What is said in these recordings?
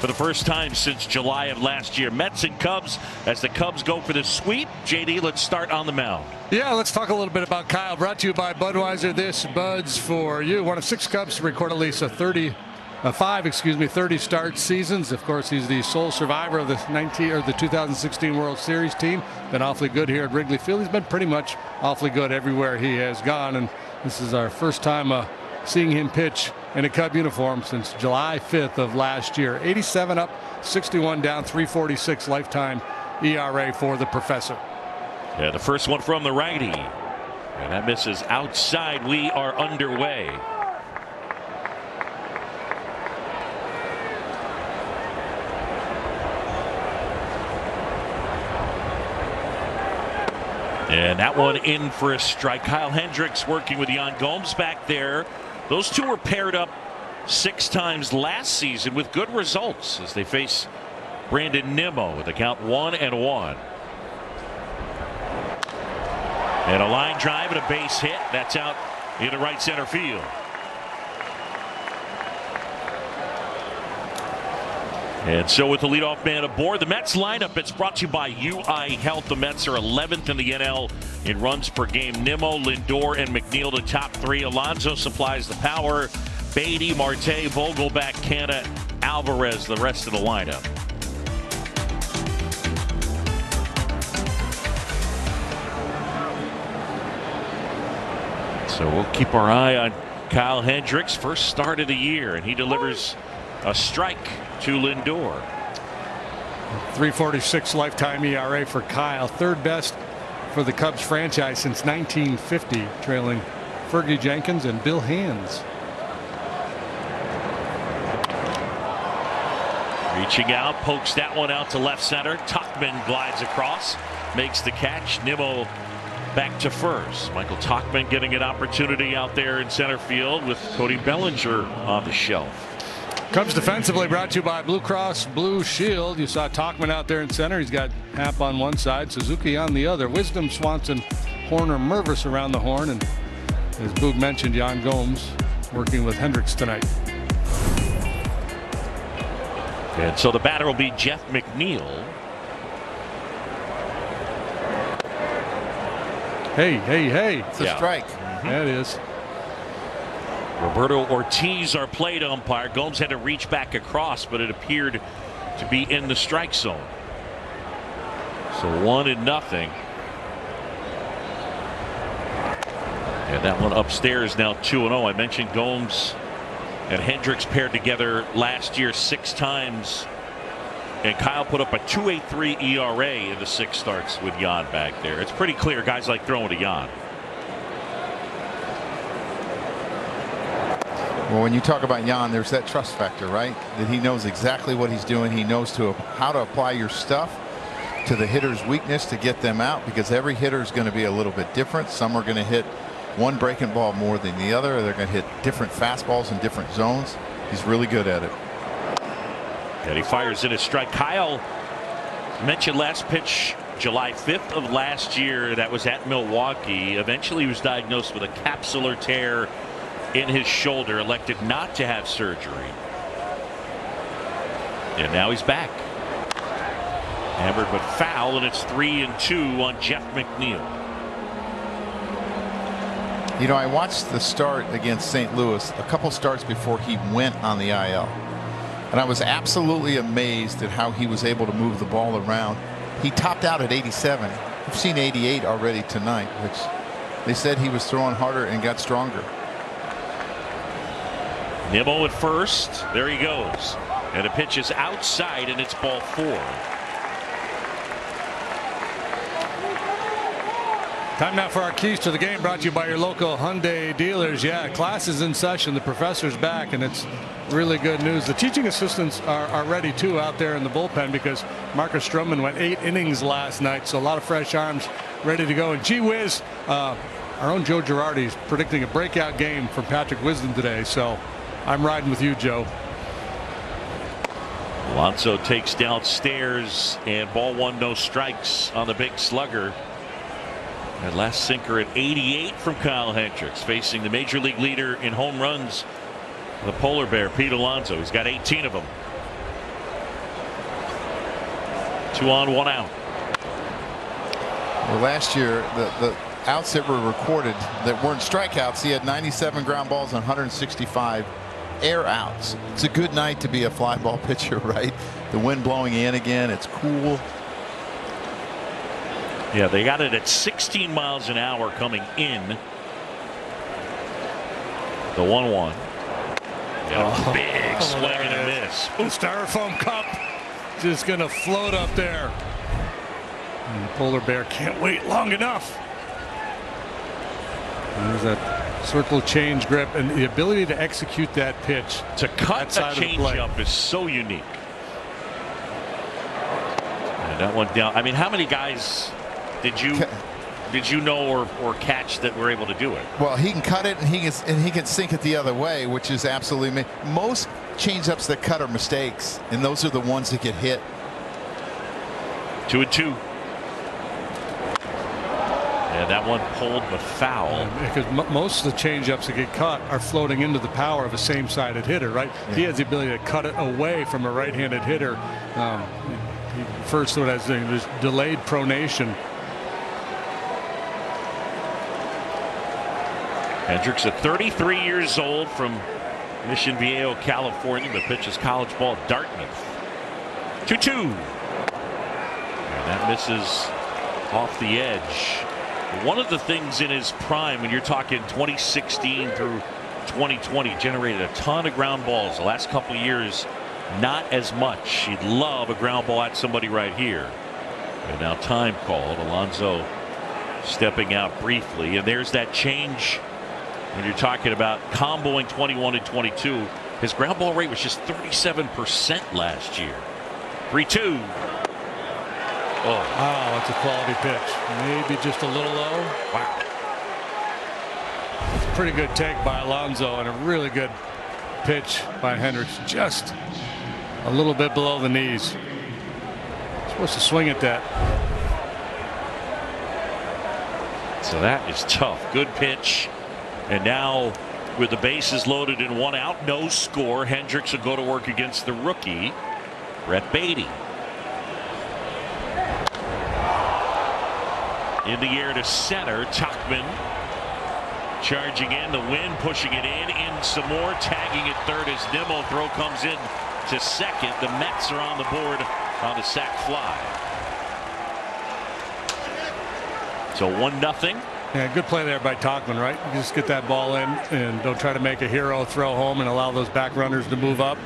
for the first time since July of last year. Mets and Cubs as the Cubs go for the sweep. JD, let's start on the mound. Yeah, let's talk a little bit about Kyle. Brought to you by Budweiser. This Bud's for you. One of 6 Cubs to record at least 30 start seasons. Of course, he's the sole survivor of the 2016 World Series team. Been awfully good here at Wrigley Field. He's been pretty much awfully good everywhere he has gone, and this is our first time seeing him pitch in a Cub uniform since July 5th of last year. 87 up, 61 down, 3.46 lifetime ERA for the Professor. Yeah, the first one from the righty, and that misses outside. We are underway. And that one in for a strike. Kyle Hendricks working with Yan Gomes back there. Those two were paired up 6 times last season with good results as they face Brandon Nimmo with the count 1-1. And a line drive and a base hit. That's out into right center field. And so with the leadoff man aboard, the Mets lineup, it's brought to you by UI Health. The Mets are 11th in the NL in runs per game. Nimmo, Lindor, and McNeil the top 3. Alonso supplies the power. Beatty, Marte, Vogelback, Canna, Alvarez, the rest of the lineup. So we'll keep our eye on Kyle Hendricks, first start of the year, and he delivers a strike to Lindor. 3.46 lifetime ERA for Kyle, third best for the Cubs franchise since 1950, trailing Fergie Jenkins and Bill Hands. Reaching out, pokes that one out to left center. Tauchman glides across, makes the catch. Nimmo back to first. Michael Tauchman getting an opportunity out there in center field with Cody Bellinger on the shelf. Cubs defensively brought to you by Blue Cross Blue Shield. You saw Tauchman out there in center. He's got Happ on one side, Suzuki on the other. Wisdom, Swanson, Horner, Mervis around the horn. And as Boog mentioned, Yan Gomes working with Hendricks tonight. And so the batter will be Jeff McNeil. Hey. It's a strike. Yeah, it is. Roberto Ortiz, our plate umpire. Gomes had to reach back across, but it appeared to be in the strike zone. So 1-0. And that one upstairs now 2-0. I mentioned Gomes and Hendricks paired together last year 6 times. And Kyle put up a 2.83 ERA in the 6 starts with Yan back there. It's pretty clear guys like throwing to Yan. Well, when you talk about Yan, there's that trust factor, right? That he knows exactly what he's doing. He knows how to apply your stuff to the hitter's weakness to get them out, because every hitter is going to be a little bit different. Some are going to hit one breaking ball more than the other. They're going to hit different fastballs in different zones. He's really good at it. And he fires in a strike. Kyle mentioned last pitch July 5th of last year. That was at Milwaukee. Eventually he was diagnosed with a capsular tear in his shoulder, elected not to have surgery. And now he's back. Hammered but foul, and it's 3-2 on Jeff McNeil. You know, I watched the start against St. Louis a couple starts before he went on the IL. And I was absolutely amazed at how he was able to move the ball around. He topped out at 87. We've seen 88 already tonight, which they said he was throwing harder and got stronger. Nimmo at first. There he goes. And the pitch is outside, and it's ball 4. Time now for our keys to the game, brought to you by your local Hyundai dealers. Yeah, class is in session. The professor's back, and it's really good news. The teaching assistants are ready too out there in the bullpen, because Marcus Stroman went 8 innings last night, so a lot of fresh arms ready to go. And gee whiz, our own Joe Girardi is predicting a breakout game from Patrick Wisdom today, so I'm riding with you, Joe. Alonso takes downstairs, and ball 1, no strikes on the big slugger. That last sinker at 88 from Kyle Hendricks, facing the major league leader in home runs, the polar bear, Pete Alonso. He's got 18 of them. 2 on, 1 out. Well, last year, the outs that were recorded that weren't strikeouts, he had 97 ground balls and 165 air outs. It's a good night to be a fly ball pitcher, right? The wind blowing in again. It's cool. Yeah, they got it at 16 miles an hour coming in. The 1-1. Big swing and a miss. The Styrofoam cup just going to float up there. And the polar bear can't wait long enough. And there's that circle change grip and the ability to execute that pitch. To cut a changeup is so unique. And that one down. I mean, how many guys did you know or catch that were able to do it? Well, he can cut it and he can sink it the other way, which is absolutely most changeups that cut are mistakes, and those are the ones that get hit. 2-2. And that one pulled but foul. Because most of the changeups that get cut are floating into the power of a same-sided hitter, right? Yeah. He has the ability to cut it away from a right-handed hitter. He refers to it as there's delayed pronation. Hendricks at 33 years old from Mission Viejo, California, but pitches college ball at Dartmouth. 2-2. And that misses off the edge. One of the things in his prime, when you're talking 2016 through 2020, generated a ton of ground balls. The last couple of years, not as much. He'd love a ground ball at somebody right here. And now time called. Alonso stepping out briefly. And there's that change when you're talking about comboing 21 and 22. His ground ball rate was just 37% last year. 3-2. Oh, that's a quality pitch. Maybe just a little low. Wow. It's a pretty good take by Alonso and a really good pitch by Hendricks. Just a little bit below the knees. Supposed to swing at that. So that is tough. Good pitch. And now with the bases loaded and 1 out, no score, Hendricks will go to work against the rookie, Brett Baty. In the air to center, Tauchman charging in, the wind pushing it in some more, tagging at third as Nimmo. Throw comes in to second. The Mets are on the board on a sac fly. So 1-0. Yeah, good play there by Tauchman, right? You just get that ball in and don't try to make a hero throw home and allow those back runners to move up.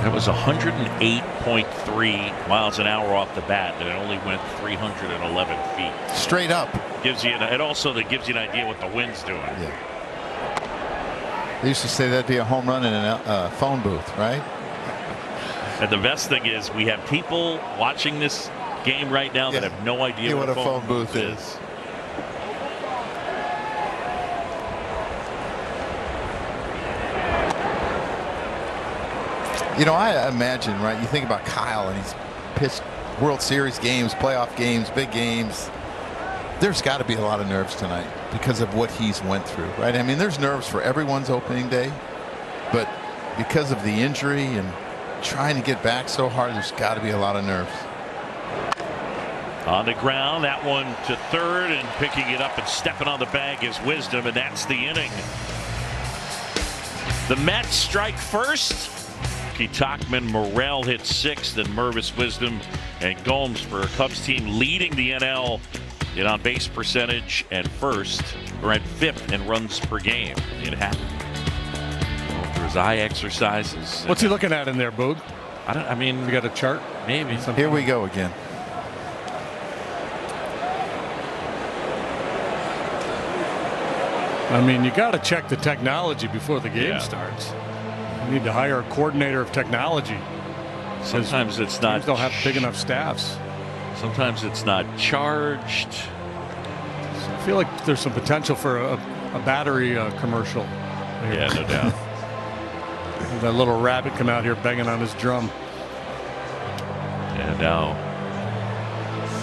That was 108.3 miles an hour off the bat, and it only went 311 feet. Straight up. Gives you and also that gives you an idea what the wind's doing. Yeah. They used to say that'd be a home run in a phone booth, right? And the best thing is we have people watching this game right now that have no idea what a phone booth is. You know, I imagine, right? You think about Kyle, and he's pitched World Series games, playoff games, big games. There's got to be a lot of nerves tonight because of what he's went through, right? I mean, there's nerves for everyone's opening day, but because of the injury and trying to get back so hard, there's got to be a lot of nerves. On the ground, that one to third, and picking it up and stepping on the bag is Wisdom, and that's the inning. The Mets strike first. Tauchman, Morel hit sixth, and Mervis, Wisdom, and Gomes for a Cubs team leading the NL in on base percentage and first, or at fifth in runs per game. It happened. Through his eye exercises. What's he looking at in there, Boog? I mean, we got a chart? Maybe. Here we go again. I mean, you got to check the technology before the game starts. You need to hire a coordinator of technology. Sometimes it's not. Teams don't have big enough staffs. Sometimes it's not charged. I feel like there's some potential for a battery commercial. Yeah, no doubt. That little rabbit come out here banging on his drum. And now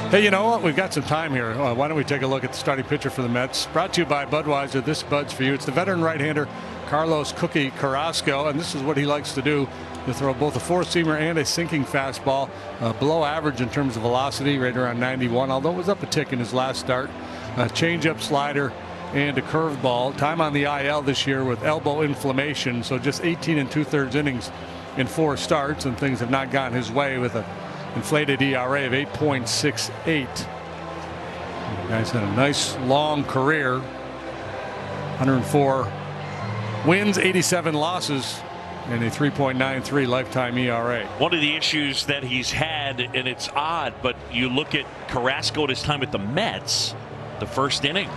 Hey, you know what? We've got some time here. Why don't we take a look at the starting pitcher for the Mets? Brought to you by Budweiser. This Bud's for you. It's the veteran right-hander Carlos Cookie Carrasco, and this is what he likes to do. To throw both a four-seamer and a sinking fastball, below average in terms of velocity, right around 91, although it was up a tick in his last start. Change-up, slider, and a curveball. Time on the IL this year with elbow inflammation, so just 18 2/3 innings in 4 starts, and things have not gone his way with an inflated ERA of 8.68. The guy's had a nice long career. 104 wins, 87 losses, and a 3.93 lifetime ERA. One of the issues that he's had, and it's odd, but you look at Carrasco at his time at the Mets, the first inning,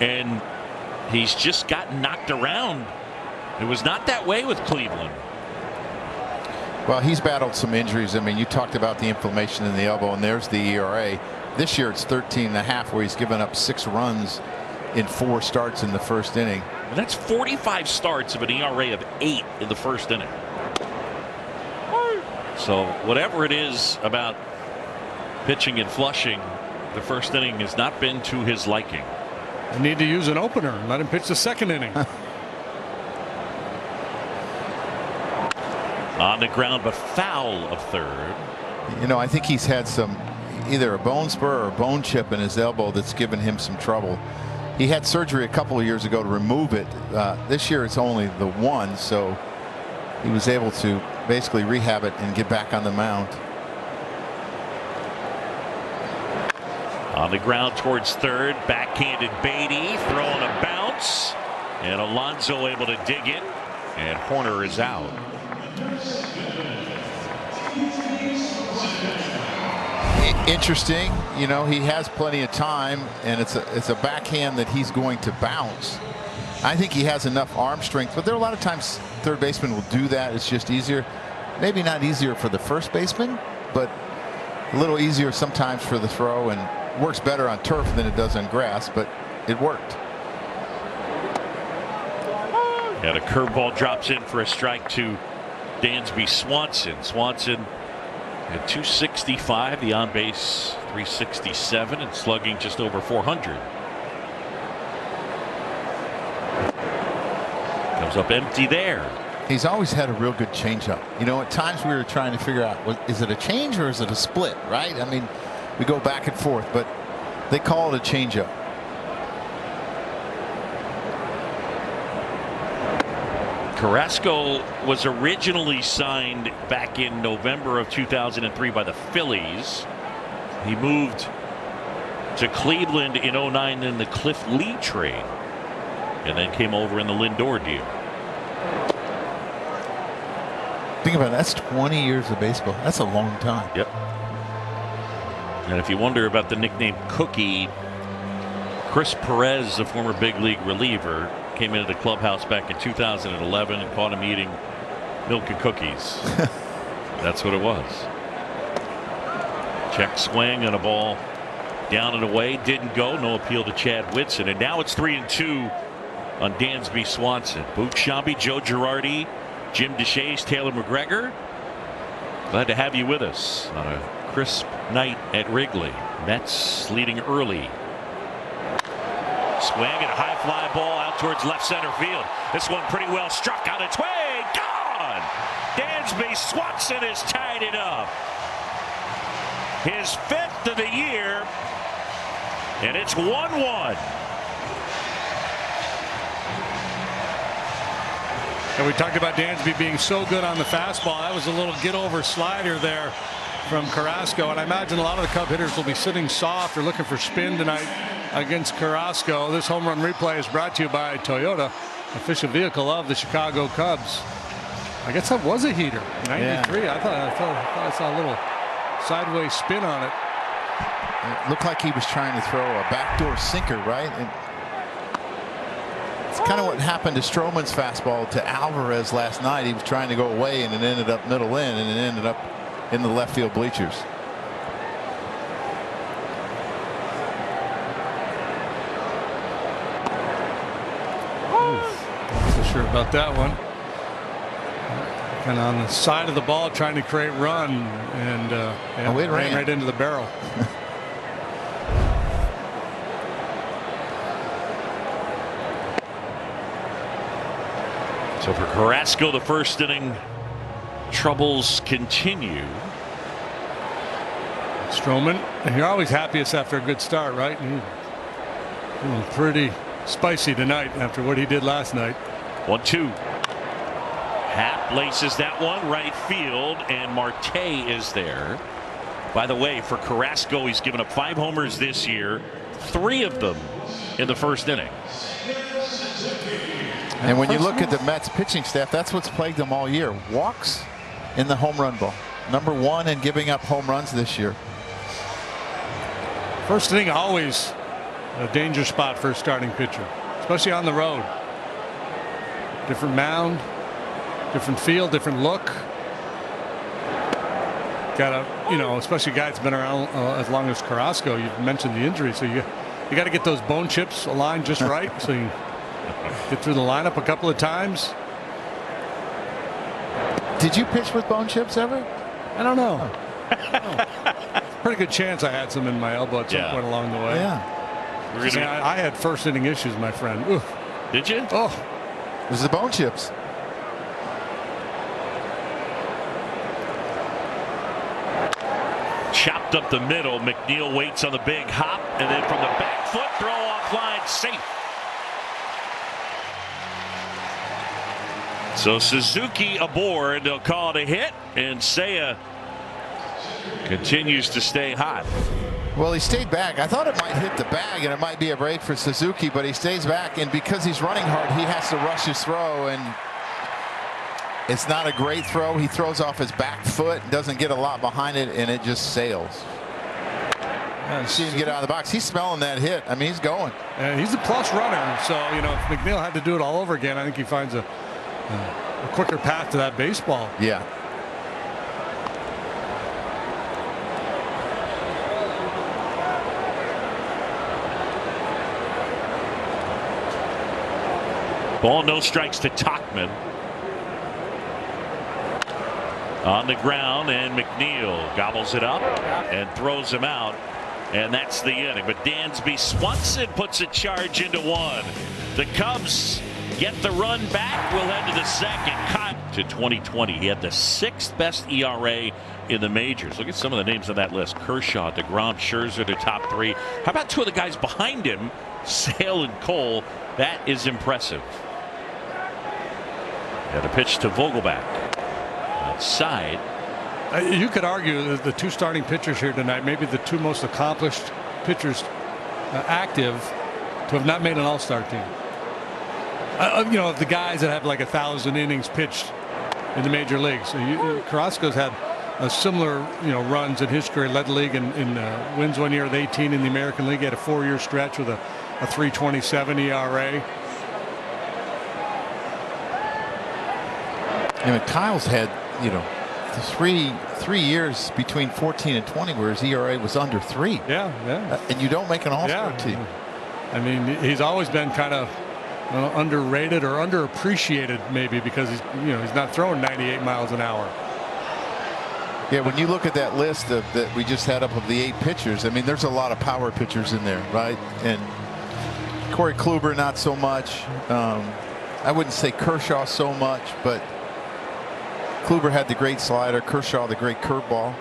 and he's just gotten knocked around. It was not that way with Cleveland. Well, he's battled some injuries. I mean, you talked about the inflammation in the elbow, and there's the ERA. This year it's 13.5, where he's given up 6 runs in 4 starts in the first inning. And that's 45 starts of an ERA of 8 in the first inning. So whatever it is about pitching and Flushing, the first inning has not been to his liking. I need to use an opener and let him pitch the second inning. On the ground, but foul of third. You know, I think he's had some, either a bone spur or a bone chip in his elbow that's given him some trouble. He had surgery a couple of years ago to remove it. This year it's only the one, so he was able to basically rehab it and get back on the mound. On the ground towards third, backhanded Beatty, throwing a bounce, and Alonso able to dig it, and Horner is out. Interesting, you know, he has plenty of time, and it's a backhand that he's going to bounce. I think he has enough arm strength, but there are a lot of times third baseman will do that. It's just easier, maybe not easier for the first baseman, but a little easier sometimes for the throw, and works better on turf than it does on grass, but it worked. And a curveball drops in for a strike to Dansby Swanson. Swanson at 265, the on base 367, and slugging just over 400. Comes up empty there. He's always had a real good changeup. You know, at times we were trying to figure out, is it a change or is it a split, right? I mean, we go back and forth, but they call it a changeup. Carrasco was originally signed back in November of 2003 by the Phillies. He moved to Cleveland in 09 in the Cliff Lee trade, and then came over in the Lindor deal. Think about it, that's 20 years of baseball. That's a long time. Yep. And if you wonder about the nickname Cookie, Chris Perez, the former big league reliever, came into the clubhouse back in 2011 and caught him eating milk and cookies. That's what it was. Check swing on a ball down and away, didn't go. No appeal to Chad Whitson, and now it's 3-2 on Dansby Swanson. Boog Sciambi, Joe Girardi, Jim Deshaies, Taylor McGregor. Glad to have you with us on a crisp night at Wrigley. Mets leading early. Swing and a high fly ball out towards left center field. This one pretty well struck on its way. Gone! Dansby Swanson has tied it up. His 5th of the year, and it's 1-1. And we talked about Dansby being so good on the fastball. That was a little get-over slider there from Carrasco, and I imagine a lot of the Cub hitters will be sitting soft or looking for spin tonight against Carrasco. This home run replay is brought to you by Toyota, official vehicle of the Chicago Cubs. I guess that was a heater. 93. Yeah. I thought I saw a little sideways spin on it. It looked like he was trying to throw a backdoor sinker, right? And it's kind of what happened to Stroman's fastball to Alvarez last night. He was trying to go away, and it ended up middle in, and it ended up in the left field bleachers. Not so sure about that one. And on the side of the ball, trying to create run, and it ran right into the barrel. So for Carrasco, the first inning troubles continue. Stroman, you're always happiest after a good start, right? He's feeling pretty spicy tonight after what he did last night. 1-2. Happ laces that one right field, and Marte is there. By the way, for Carrasco, he's given up 5 homers this year, 3 of them in the first inning. And when you look at the Mets pitching staff, that's what's plagued them all year. Walks in the home run ball. Number 1 in giving up home runs this year. First inning always a danger spot for a starting pitcher, especially on the road. Different mound, different field, different look. Got to, you know, especially a guy that's been around as long as Carrasco. You've mentioned the injury, so you got to get those bone chips aligned just right, so you get through the lineup a couple of times. Did you pitch with bone chips ever? I don't know. Pretty good chance I had some in my elbow at some point along the way. Yeah. See, I had first inning issues, my friend. Oof. Did you? Oh, It was the bone chips. Chopped up the middle. McNeil waits on the big hop, and then from the back foot, throw off line, safe. So Suzuki aboard. They'll call it a hit, and Seiya continues to stay hot. Well, he stayed back. I thought it might hit the bag and it might be a break for Suzuki, but he stays back, and because he's running hard, he has to rush his throw, and it's not a great throw. He throws off his back foot, doesn't get a lot behind it, and it just sails. You see him get out of the box. He's smelling that hit. I mean, he's going. and he's a plus runner, so you know if McNeil had to do it all over again, I think he finds a quicker path to that baseball. Yeah. Ball, no strikes to Tauchman. On the ground, and McNeil gobbles it up and throws him out, and that's the inning. But Dansby Swanson puts a charge into 1. The Cubs get the run back. We'll head to the second. To 2020, he had the 6th best ERA in the majors. Look at some of the names on that list: Kershaw, DeGrom, Scherzer, the top 3. How about 2 of the guys behind him, Sale and Cole? That is impressive. Got a pitch to Vogelbach. Outside. You could argue that the 2 starting pitchers here tonight, maybe the 2 most accomplished pitchers active to have not made an all-star team. You know, the guys that have like 1,000 innings pitched in the major leagues. So Carrasco's had a similar, you know, runs in his career. Led the league in wins one year with 18 in the American League. He had a 4-year stretch with a 3.27 ERA. And Kyle's had, you know, three years between 14 and 20 where his ERA was under 3. Yeah. And you don't make an all-star team. I mean, he's always been kind of underrated or underappreciated, maybe because he's not throwing 98 miles an hour. Yeah, when you look at that list that we just had up of the 8 pitchers, I mean, there's a lot of power pitchers in there, right? And Corey Kluber, not so much. I wouldn't say Kershaw so much, but Kluber had the great slider, Kershaw the great curveball.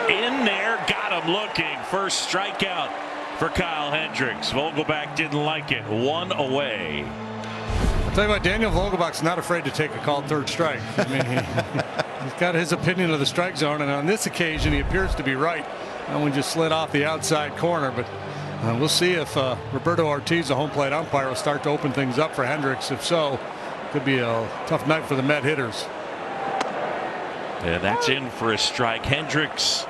In there, got him looking. First strikeout for Kyle Hendricks. Vogelbach didn't like it. 1 away. I'll tell you what, Daniel Vogelbach's not afraid to take a called 3rd strike. I mean, he's got his opinion of the strike zone, and on this occasion, he appears to be right. That one just slid off the outside corner, but we'll see if Roberto Ortiz, the home plate umpire, will start to open things up for Hendricks. If so, could be a tough night for the Met hitters. And that's in for a strike. Hendricks,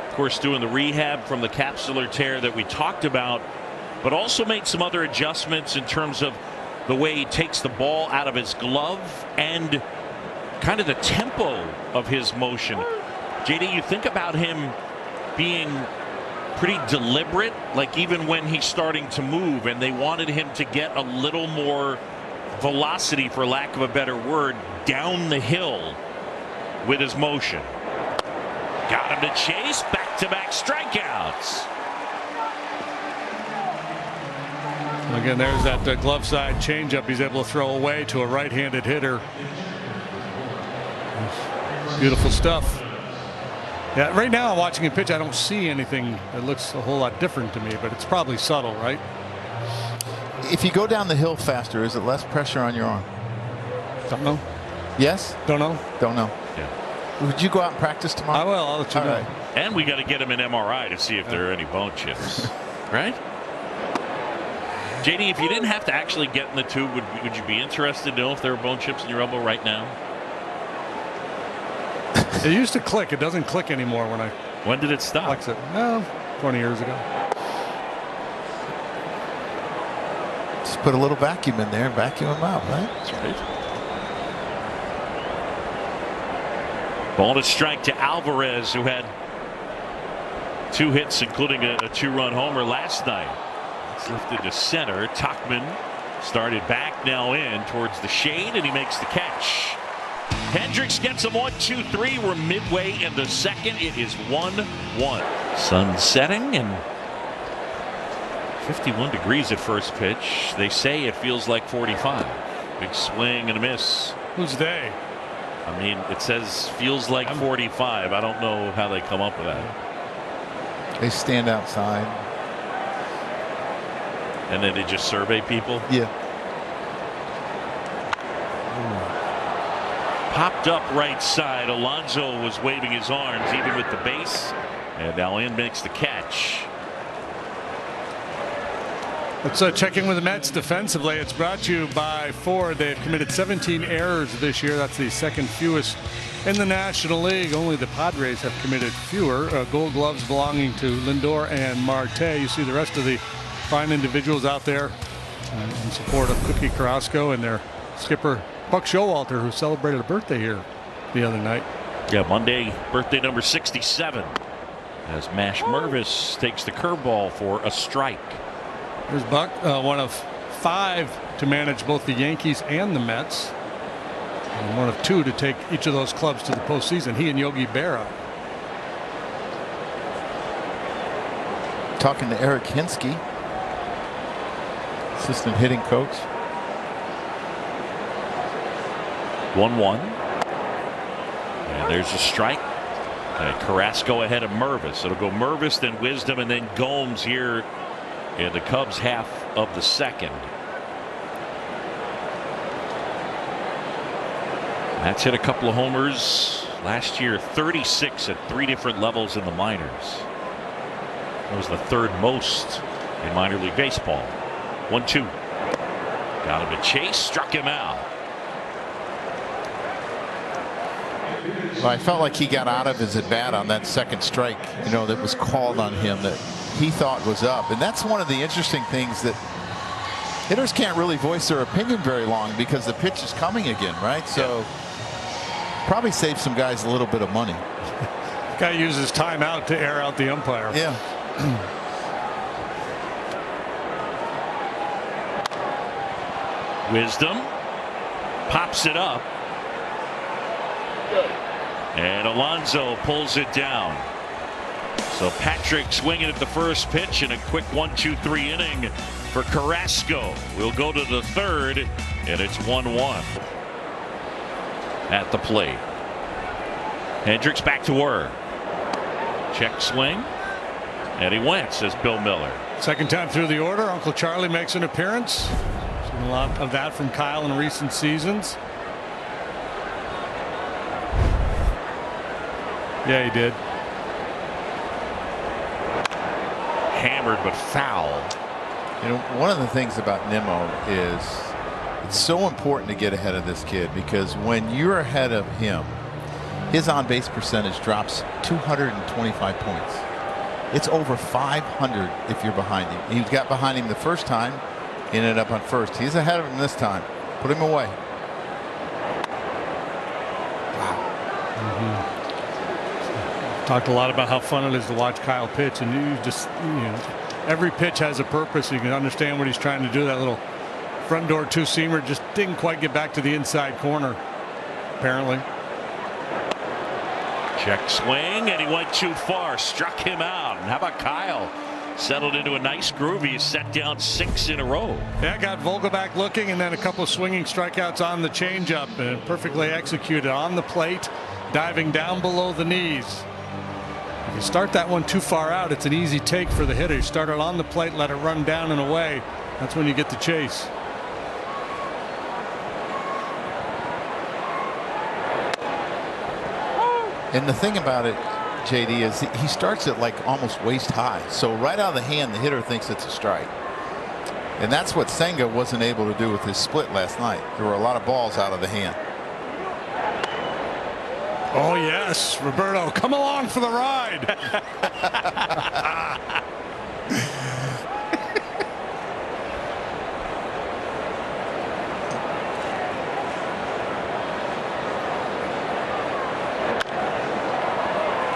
of course, doing the rehab from the capsular tear that we talked about, but also made some other adjustments in terms of the way he takes the ball out of his glove and kind of the tempo of his motion. JD, you think about him being pretty deliberate, like even when he's starting to move and they wanted him to get a little more velocity, for lack of a better word, down the hill with his motion. Got him to chase. Back-to-back strikeouts. Again, there's that glove side changeup he's able to throw away to a right-handed hitter. Beautiful stuff. Yeah, right now I'm watching him pitch. I don't see anything that looks a whole lot different to me, but it's probably subtle, right? If you go down the hill faster, is it less pressure on your arm? Don't know. Yes? Don't know. Don't know. Yeah. Would you go out and practice tomorrow? I will. I'll let you All know. right. And we got to get him an MRI to see if there are any bone chips. Right? JD, if you didn't have to actually get in the tube, would you be interested to know if there are bone chips in your elbow right now? It used to click. It doesn't click anymore when I When did it stop? flex it. No, 20 years ago. Just put a little vacuum in there and vacuum them out, right? That's right. Ball to strike to Alvarez, who had 2 hits, including a 2-run homer last night. It's lifted to center. Tuchman started back, now in towards the shade, and he makes the catch. Hendricks gets him 1-2-3. We're midway in the second. It is 1-1. Sun setting and 51 degrees at first pitch. They say it feels like 45. Big swing and a miss. Who's they? I mean, it says feels like 45. I don't know how they come up with that. They stand outside. And then they just survey people. Yeah. Popped up right side. Alonso was waving his arms even with the base. And now in makes the catch. Let's check in with the Mets defensively. It's brought to you by Ford. They've committed 17 errors this year. That's the second fewest in the National League. Only the Padres have committed fewer. Gold gloves belonging to Lindor and Marte. You see the rest of the fine individuals out there in support of Cookie Carrasco and their skipper Buck Showalter, who celebrated a birthday here the other night. Yeah, Monday, birthday number 67. As Mash Mervis takes the curveball for a strike. Here's Buck, one of 5 to manage both the Yankees and the Mets. And one of 2 to take each of those clubs to the postseason. He and Yogi Berra. Talking to Eric Hinsky, assistant hitting coach. 1-1. And there's a strike. Carrasco ahead of Mervis. It'll go Mervis, then Wisdom, and then Gomes here in the Cubs half of the second. That's hit a couple of homers last year, 36 at 3 different levels in the minors. That was the 3rd most in minor league baseball. 1-2. Got him to chase, struck him out. Well, I felt like he got out of his at bat on that second strike, that was called on him that he thought was up. And that's one of the interesting things, that hitters can't really voice their opinion very long because the pitch is coming again, right? So probably save some guys a little bit of money. Guy uses timeout to air out the umpire. Yeah. Wisdom pops it up. And Alonso pulls it down. So Patrick swinging at the first pitch in a quick 1-2-3 inning for Carrasco. We'll go to the 3rd, and it's 1-1 at the plate. Hendricks back to work. Check swing. And he went, says Bill Miller. Second time through the order, Uncle Charlie makes an appearance. Seen a lot of that from Kyle in recent seasons. Yeah, he did. Hammered but foul. One of the things about Nimmo is it's so important to get ahead of this kid, because when you're ahead of him, his on-base percentage drops 225 points. It's over 500 if you're behind him. He got behind him the first time, ended up on first. He's ahead of him this time. Put him away. Talked a lot about how fun it is to watch Kyle pitch, and you just, every pitch has a purpose. You can understand what he's trying to do. That little front door 2-seamer just didn't quite get back to the inside corner, apparently. Check swing, and he went too far, struck him out. And how about Kyle settled into a nice groove. He's set down 6 in a row. Yeah, got Vogelbach looking, and then a couple of swinging strikeouts on the changeup, and perfectly executed on the plate, diving down below the knees. If you start that one too far out, it's an easy take for the hitter. You start it on the plate, let it run down and away. That's when you get the chase. And the thing about it, JD, is he starts it like almost waist high. So right out of the hand, the hitter thinks it's a strike. And that's what Senga wasn't able to do with his split last night. There were a lot of balls out of the hand. Oh, yes, Roberto, come along for the ride.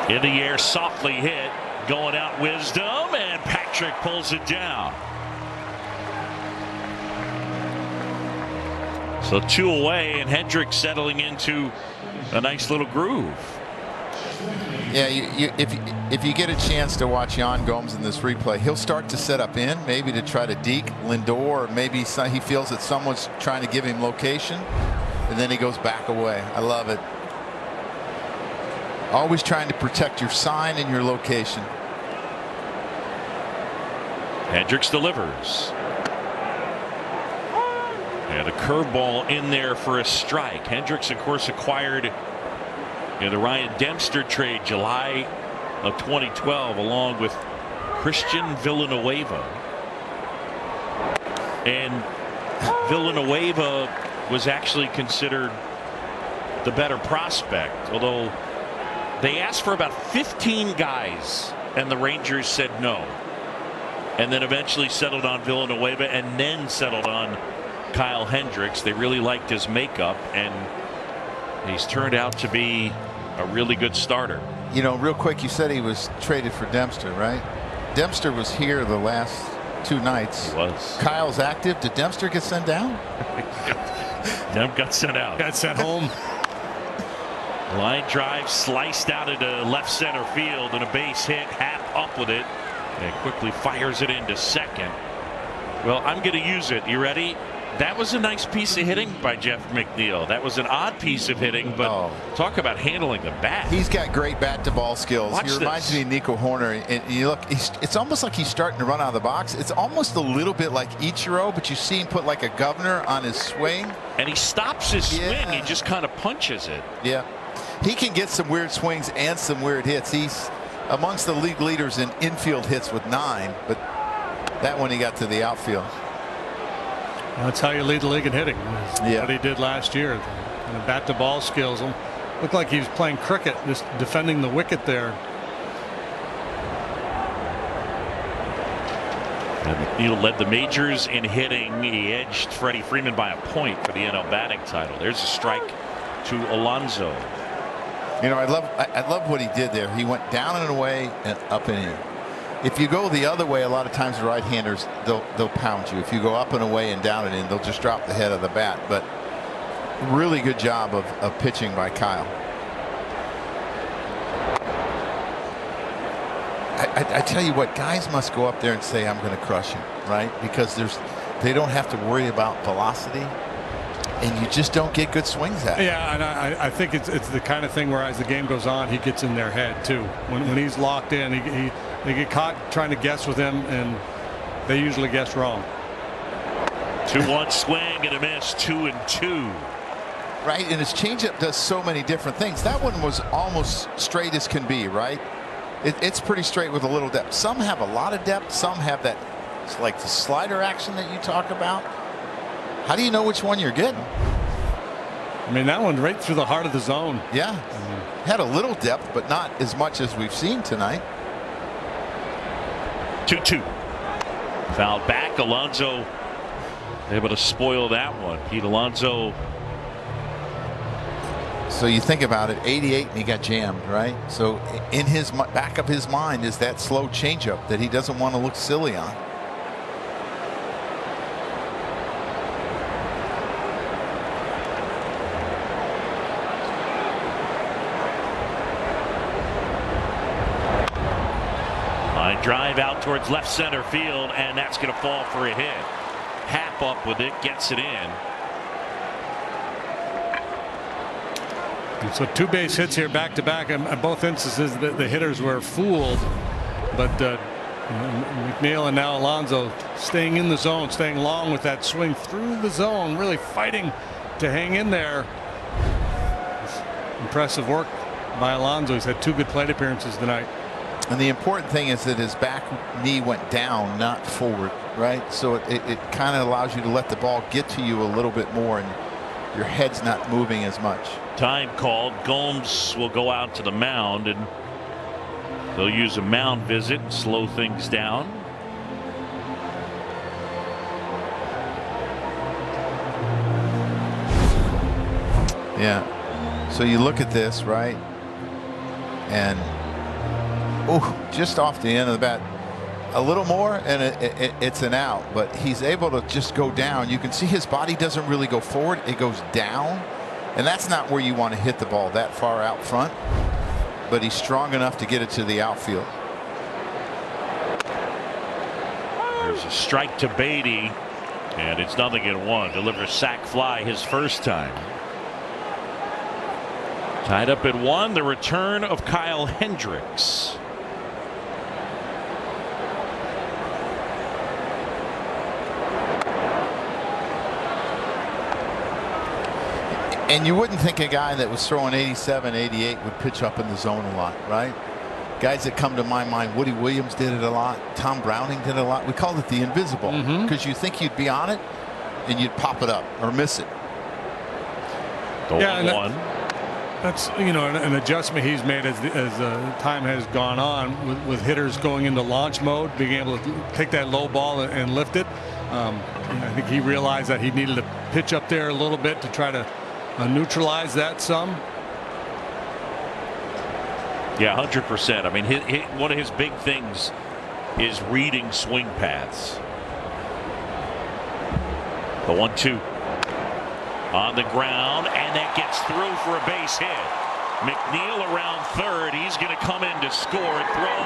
In the air, softly hit, going out Wisdom, and Patrick pulls it down. So 2 away, and Hendricks settling into a nice little groove. Yeah, if you get a chance to watch Yan Gomes in this replay, he'll start to set up in, maybe to try to deke Lindor, or maybe he feels that someone's trying to give him location, and then he goes back away. I love it. Always trying to protect your sign and your location. Hendricks delivers. And a curveball in there for a strike. Hendricks, of course, acquired in the Ryan Dempster trade July of 2012 along with Christian Villanueva. And Villanueva was actually considered the better prospect, although they asked for about 15 guys and the Rangers said no, and then eventually settled on Villanueva and then settled on Kyle Hendricks. They really liked his makeup, and he's turned out to be a really good starter. You know, real quick, you said he was traded for Dempster, right? Dempster was here the last 2 nights. He was. Kyle's active. Did Dempster get sent down? Dem got sent out. Got sent home. Line drive sliced out into left center field, and a base hit. Happ up with it and quickly fires it into second. Well, I'm going to use it. You ready? That was a nice piece of hitting by Jeff McNeil. That was an odd piece of hitting, but talk about handling the bat. He's got great bat to ball skills. Watch he reminds this. me of Nico Horner, and you look, it's almost like he's starting to run out of the box. It's almost a little bit like Ichiro, but you see him put like a governor on his swing. And he stops his swing. He just kind of punches it. Yeah. He can get some weird swings and some weird hits. He's amongst the league leaders in infield hits with 9, but that one he got to the outfield. That's how you lead the league in hitting. Yeah. What he did last year. And the bat to ball skills. Looked like he was playing cricket, just defending the wicket there. And McNeil led the majors in hitting. He edged Freddie Freeman by a point for the NL batting title. There's a strike to Alonso. You know, I love what he did there. He went down and away and up and in. If you go the other way, a lot of times the right-handers, they'll pound you. If you go up and away and down and in, they'll just drop the head of the bat. But really good job of pitching by Kyle. I tell you what, guys must go up there and say, I'm going to crush him, right? Because they don't have to worry about velocity. And you just don't get good swings at it. Yeah, and I think it's the kind of thing where as the game goes on, he gets in their head too. When he's locked in, they get caught trying to guess with him, and they usually guess wrong. 2-1 swing and a miss. 2-2. Right, and his changeup does so many different things. That one was almost straight as can be, right? It's pretty straight with a little depth. Some have a lot of depth. Some have that, like the slider action that you talk about. How do you know which one you're getting? I mean, that one right through the heart of the zone. Yeah. Had a little depth, but not as much as we've seen tonight. 2-2. Fouled back. Alonso able to spoil that one. Pete Alonso. So you think about it, 88 and he got jammed, right? So in his back of his mind is that slow changeup that he doesn't want to look silly on. Line drive Drive out towards left center field, and that's going to fall for a hit. Happ up with it, gets it in. And so 2 base hits here back to back. In both instances, the hitters were fooled, but McNeil and now Alonso staying in the zone, staying long with that swing through the zone, really fighting to hang in there. Impressive work by Alonso. He's had 2 good plate appearances tonight. And the important thing is that his back knee went down, not forward, right? So it kind of allows you to let the ball get to you a little bit more, and your head's not moving as much. Time called. Gomes will go out to the mound, and they'll use a mound visit and slow things down. Yeah. So you look at this, right? And just off the end of the bat, a little more, and it's an out. But he's able to just go down. You can see his body doesn't really go forward; it goes down, and that's not where you want to hit the ball that far out front. But he's strong enough to get it to the outfield. There's a strike to Beatty, and it's 0-1. Delivers sac fly his first time. Tied up at 1. The return of Kyle Hendricks. And you wouldn't think a guy that was throwing 87, 88 would pitch up in the zone a lot, right? Guys that come to my mind, Woody Williams did it a lot. Tom Browning did it a lot. We called it the invisible, because you think you'd be on it and you'd pop it up or miss it. Yeah, 1. That's an adjustment he's made as time has gone on with hitters going into launch mode, being able to take that low ball and lift it. I think he realized that he needed to pitch up there a little bit to try to neutralize that some. Yeah, 100%. I mean, one of his big things is reading swing paths. The 1-2 on the ground, and that gets through for a base hit. McNeil around third. He's going to come in to score. Throw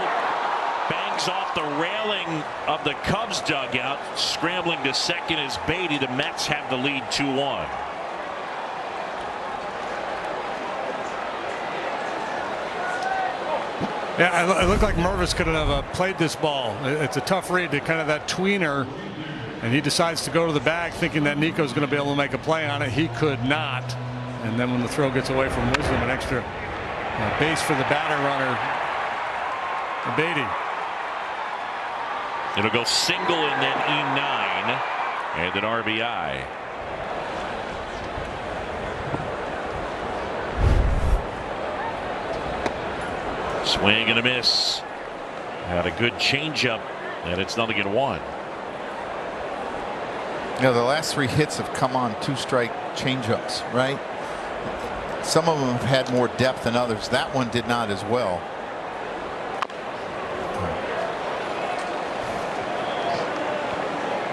bangs off the railing of the Cubs dugout. Scrambling to second is Beatty. The Mets have the lead 2-1. Yeah, it looked like Mervis could have played this ball. It's a tough read to kind of that tweener, and he decides to go to the bag thinking that Nico's going to be able to make a play on it. He could not. And then when the throw gets away from Wisdom, an extra base for the batter runner, Beatty. It'll go single and then E9 and an RBI. Swing and a miss. Had a good changeup, and it's 0-1. The last 3 hits have come on 2-strike changeups, right? Some of them have had more depth than others. That one did not as well.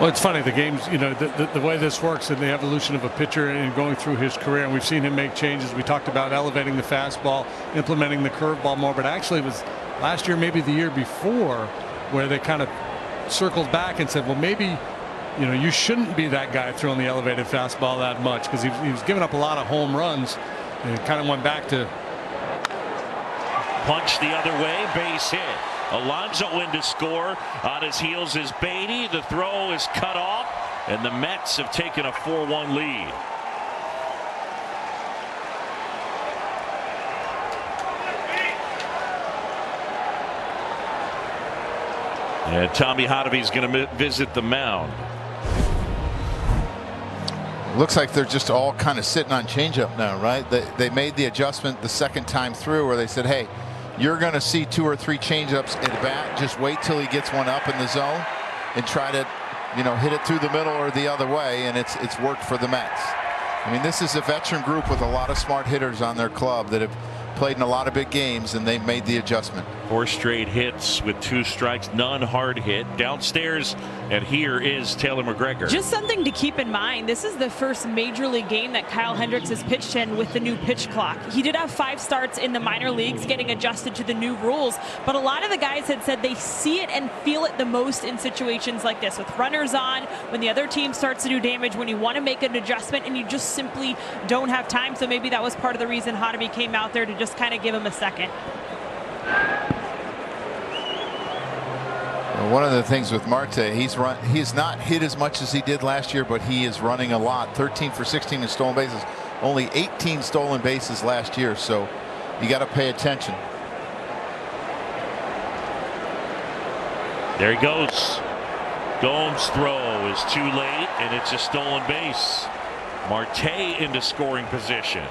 Well, it's funny, the games, the way this works and the evolution of a pitcher and going through his career, and we've seen him make changes. We talked about elevating the fastball, implementing the curveball more, but actually it was last year, maybe the year before, where they kind of circled back and said, well, maybe you shouldn't be that guy throwing the elevated fastball that much, because he was giving up a lot of home runs, and it kind of went back to punch the other way, base hit. Alonso in to score. On his heels is Beatty. The throw is cut off, and the Mets have taken a 4-1 lead. And Tommy Hotovy going to visit the mound. Looks like they're just all kind of sitting on changeup now, right? They made the adjustment the second time through where they said, hey, you're going to see 2 or 3 changeups at bat. Just wait till he gets one up in the zone and try to, hit it through the middle or the other way. And it's worked for the Mets. I mean, this is a veteran group with a lot of smart hitters on their club that have played in a lot of big games, and they made the adjustment. 4 straight hits with 2 strikes, none hard hit. Downstairs, and here is Taylor McGregor. Just something to keep in mind. This is the first major league game that Kyle Hendricks has pitched in with the new pitch clock. He did have 5 starts in the minor leagues getting adjusted to the new rules, but a lot of the guys had said they see it and feel it the most in situations like this, with runners on, when the other team starts to do damage, when you want to make an adjustment and you just simply don't have time. So maybe that was part of the reason Hottoby came out there to just kind of give him a second. One of the things with Marte, he's not hit as much as he did last year, but he is running a lot. 13 for 16 in stolen bases, only 18 stolen bases last year, so you got to pay attention. There he goes. Gomes' throw is too late, and it's a stolen base. Marte into scoring position.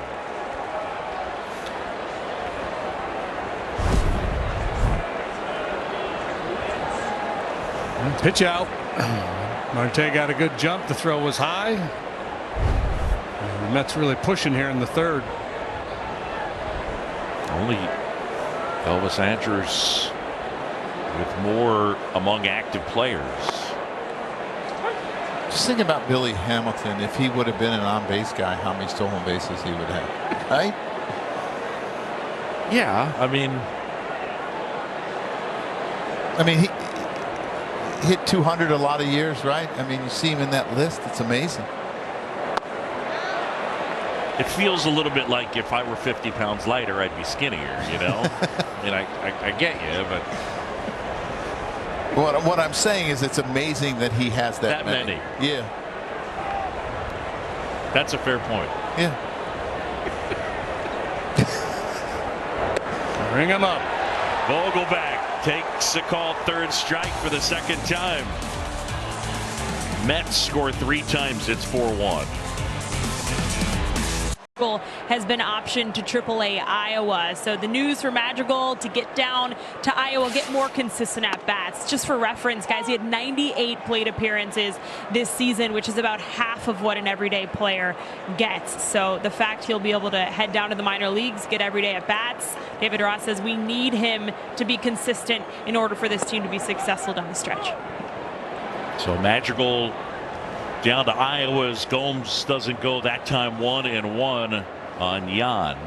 Pitch out. Marte got a good jump. The throw was high. And the Mets really pushing here in the 3rd. Only Elvis Andrus with more among active players. Just think about Billy Hamilton. If he would have been an on-base guy, how many stolen bases he would have, right? Yeah, I mean, he hit 200 a lot of years, right? I mean, you see him in that list. It's amazing. it feels a little bit like if I were 50 pounds lighter, I'd be skinnier, you know? I mean, I get you, but. What I'm saying is it's amazing that he has that many. Yeah. That's a fair point. Yeah. Bring him up. Vogelback takes a call, 3rd strike for the 2nd time. Mets score 3 times. It's 4-1. Has been optioned to AAA Iowa. So the news for Madrigal to get down to Iowa, get more consistent at bats. Just for reference, guys, he had 98 plate appearances this season, which is about half of what an everyday player gets. So the fact he'll be able to head down to the minor leagues, get everyday at bats. David Ross says we need him to be consistent in order for this team to be successful down the stretch. So Madrigal down to Iowa's. Gomes doesn't go that time. 1-1 on Yan.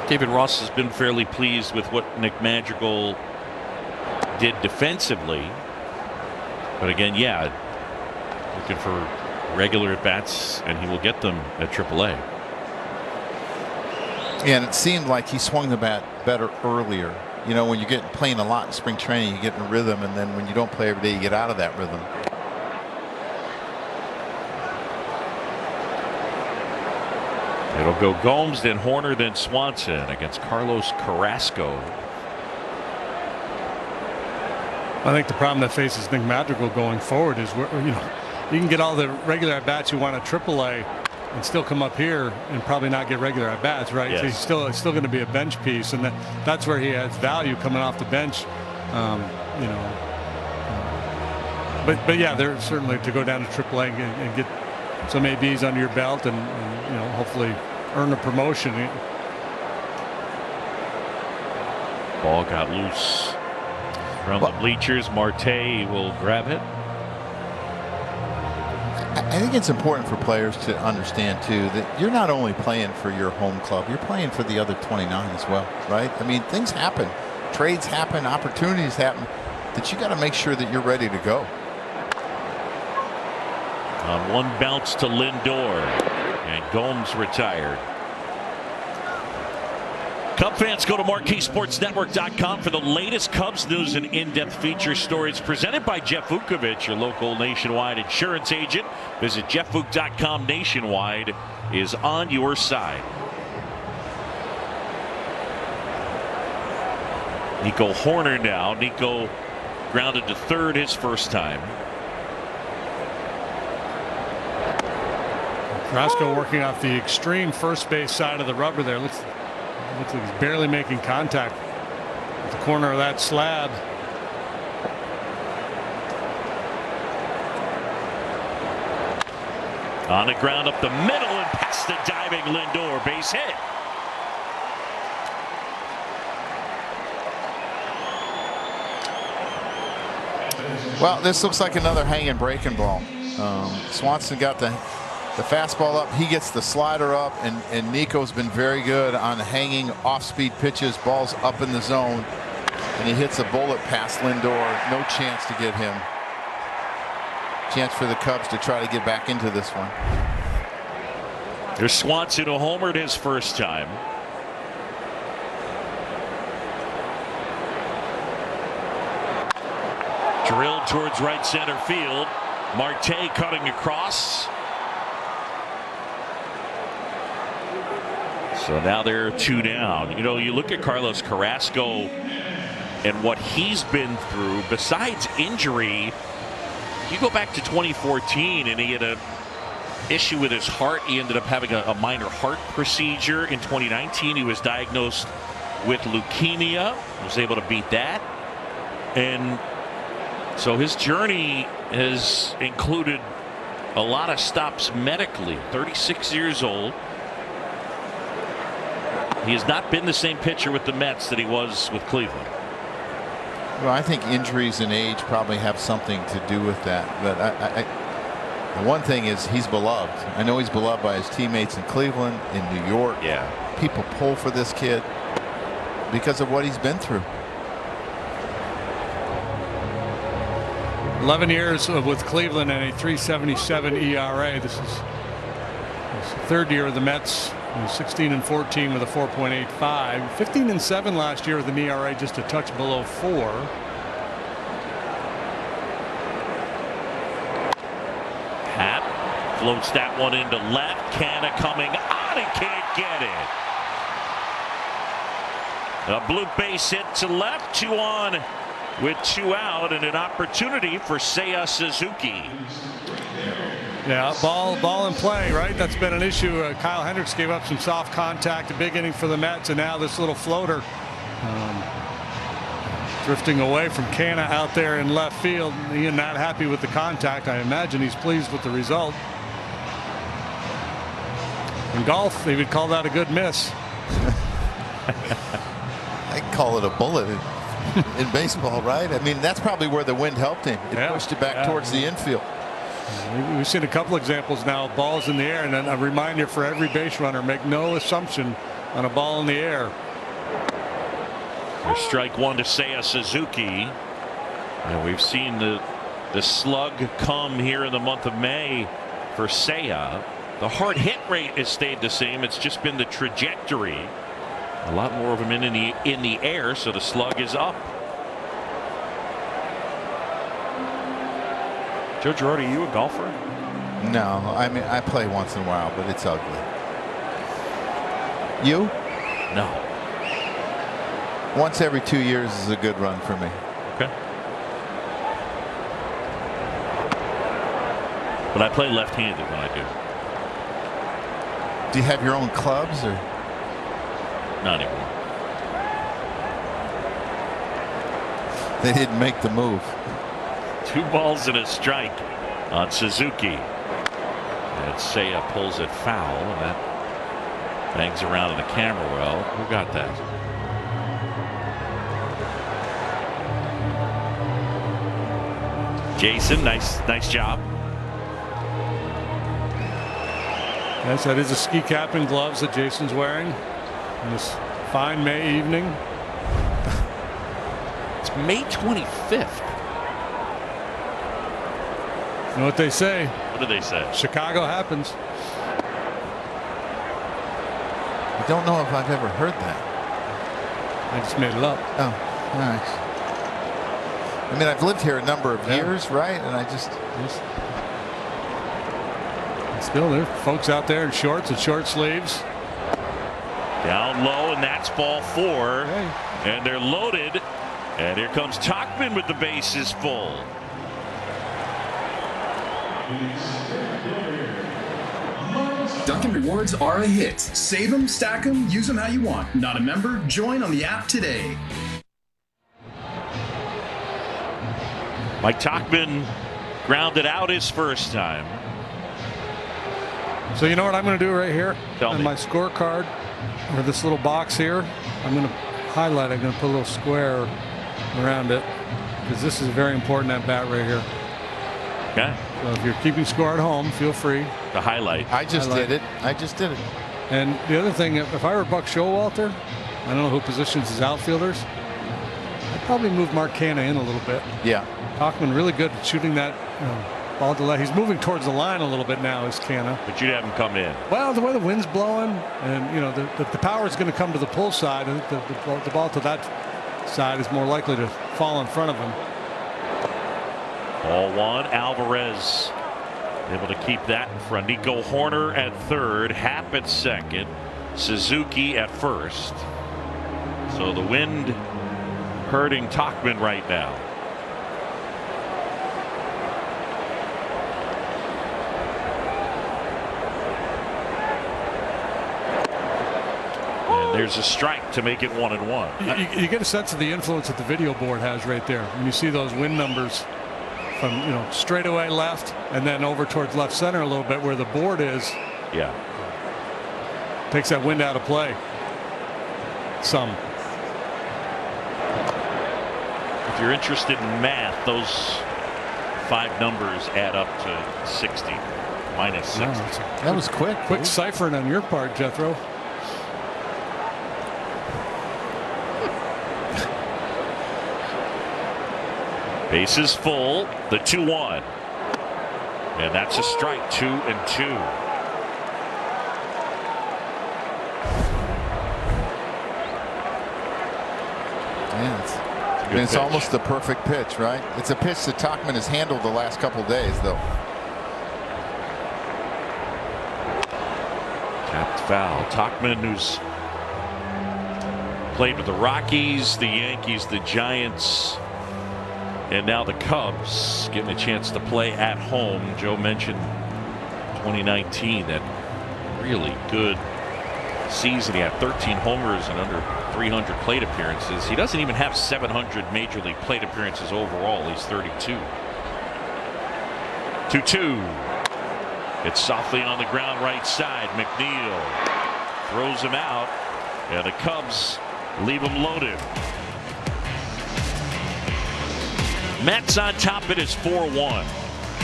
David Ross has been fairly pleased with what Nick Madrigal did defensively. But again, yeah, looking for regular at bats, and he will get them at AAA. Yeah, and it seemed like he swung the bat better earlier. You know, when you get playing a lot in spring training, you get in a rhythm, and then when you don't play every day, you get out of that rhythm. It'll go Gomes, then Horner, then Swanson against Carlos Carrasco. I think the problem that faces Nick Madrigal going forward is, you know, you can get all the regular at bats you want at AAA and still come up here and probably not get regular at bats, right? Yes. So he's still going to be a bench piece, and that's where he adds value coming off the bench. You know, but yeah, there's certainly to go down to AAA and get some ABs under your belt, and you know, hopefully earn a promotion. Ball got loose from the bleachers. Marte will grab it. I think it's important for players to understand too that you're not only playing for your home club, you're playing for the other 29 as well, right? I mean, things happen, trades happen, opportunities happen, that you got to make sure that you're ready to go. On one bounce to Lindor, and Gomes retired. Cub fans, go to MarqueeSportsNetwork.com for the latest Cubs news and in-depth feature stories presented by Jeff Vukovich, your local nationwide insurance agent. Visit JeffVuk.com. Nationwide is on your side. Nico Horner now. Nico grounded to 3rd his first time. Carrasco working off the extreme first base side of the rubber there. Looks like he's barely making contact with the corner of that slab. On the ground up the middle and past past the diving Lindor. Base hit. Well, this looks like another hanging breaking ball. Swanson got the fastball up. He gets the slider up, and Nico's been very good on hanging off-speed pitches, balls up in the zone, and he hits a bullet past Lindor. No chance to get him. Chance for the Cubs to try to get back into this one. There's Swanson, who homered his first time. Drilled towards right center field. Marte cutting across. So now they're 2 down. You know, you look at Carlos Carrasco and what he's been through, besides injury. You go back to 2014 and he had a issue with his heart. He ended up having a minor heart procedure. In 2019, he was diagnosed with leukemia. Was able to beat that. And so his journey has included a lot of stops medically. 36 years old. He has not been the same pitcher with the Mets that he was with Cleveland. Well, I think injuries and age probably have something to do with that. But the one thing is he's beloved. I know he's beloved by his teammates in Cleveland, in New York. Yeah. People pull for this kid because of what he's been through. 11 years with Cleveland and a 3.77 ERA. This is his third year of the Mets. 16-14 with a 4.85. 15-7 last year with an ERA just a touch below 4. Happ floats that one into left. Canna coming on and can't get it. A blue base hit to left. 2 on with 2 out, and an opportunity for Seiya Suzuki. Yeah, ball in play, right? That's been an issue. Kyle Hendricks gave up some soft contact, a big inning for the Mets, and now this little floater drifting away from Canna out there in left field. He not happy with the contact. I imagine he's pleased with the result. In golf, they would call that a good miss. I call it a bullet in baseball, right? I mean, that's probably where the wind helped him. It pushed it back towards the infield. We've seen a couple examples now of balls in the air, and then a reminder for every base runner: make no assumption on a ball in the air. There's strike 1 to Seiya Suzuki, and we've seen the slug come here in the month of May for Seiya. The hard hit rate has stayed the same. It's just been the trajectory. A lot more of them in the air, so the slug is up. Joe Girardi, are you a golfer? No, I mean, I play once in a while, but it's ugly. You? No. Once every 2 years is a good run for me. Okay. But I play left-handed when I do. Do you have your own clubs or? Not anymore. They didn't make the move. 2 balls and a strike on Suzuki. And Seiya pulls it foul, and that bangs around in the camera well. Who got that? Jason, nice job. Yes, that is a ski cap and gloves that Jason's wearing on this fine May evening. It's May 25th. You know what they say? What do they say? Chicago happens. I don't know if I've ever heard that. I just made it up. Oh, nice. I mean, I've lived here a number of years, right? And I just still there are folks out there in shorts and short sleeves. Down low, and that's ball 4. Hey. And they're loaded. And here comes Tauchman with the bases full. Dunkin' Rewards are a hit. Save them, stack them, use them how you want. Not a member? Join on the app today. Mike Tauchman grounded out his first time. So you know what I'm going to do right here Tell on me. my scorecard, or this little box here. I'm going to highlight. I'm going to put a little square around it because this is very important, that bat right here. Okay. So if you're keeping score at home, feel free. The highlight. I just highlight. did it. I just did it. And the other thing, if I were Buck Showalter, I don't know who positions his outfielders. I'd probably move Mark Canha in a little bit. Yeah. Tauchman really good at shooting that ball to left. He's moving towards the line a little bit now, is Canha. But you'd have him come in. Well, the way the wind's blowing, and you know the power is going to come to the pull side, and the ball to that side is more likely to fall in front of him. Ball one. Alvarez able to keep that in front. Nico Horner at third. Happ at second. Suzuki at first. So the wind hurting Tauchman right now. And there's a strike to make it 1-1. You get a sense of the influence that the video board has right there when you see those win numbers from straightaway left and then over towards left center a little bit where the board is. Yeah. Takes that wind out of play. Some. If you're interested in math, those 5 numbers add up to 60 minus 60. That was quick. Quick ciphering on your part, Jethro. Bases full. The 2-1. And that's a strike. 2-2. Yeah, it's pitch. almost the perfect pitch, right? It's a pitch that Tauchman has handled the last couple days, though. Tapped foul. Tauchman, who's played with the Rockies, the Yankees, the Giants, and now the Cubs, getting a chance to play at home. Joe mentioned 2019, that really good season. He had 13 homers and under 300 plate appearances. He doesn't even have 700 major league plate appearances overall. He's 32. 2-2. It's softly on the ground right side. McNeil throws him out, and the Cubs leave him loaded. Mets on top. It is 4-1.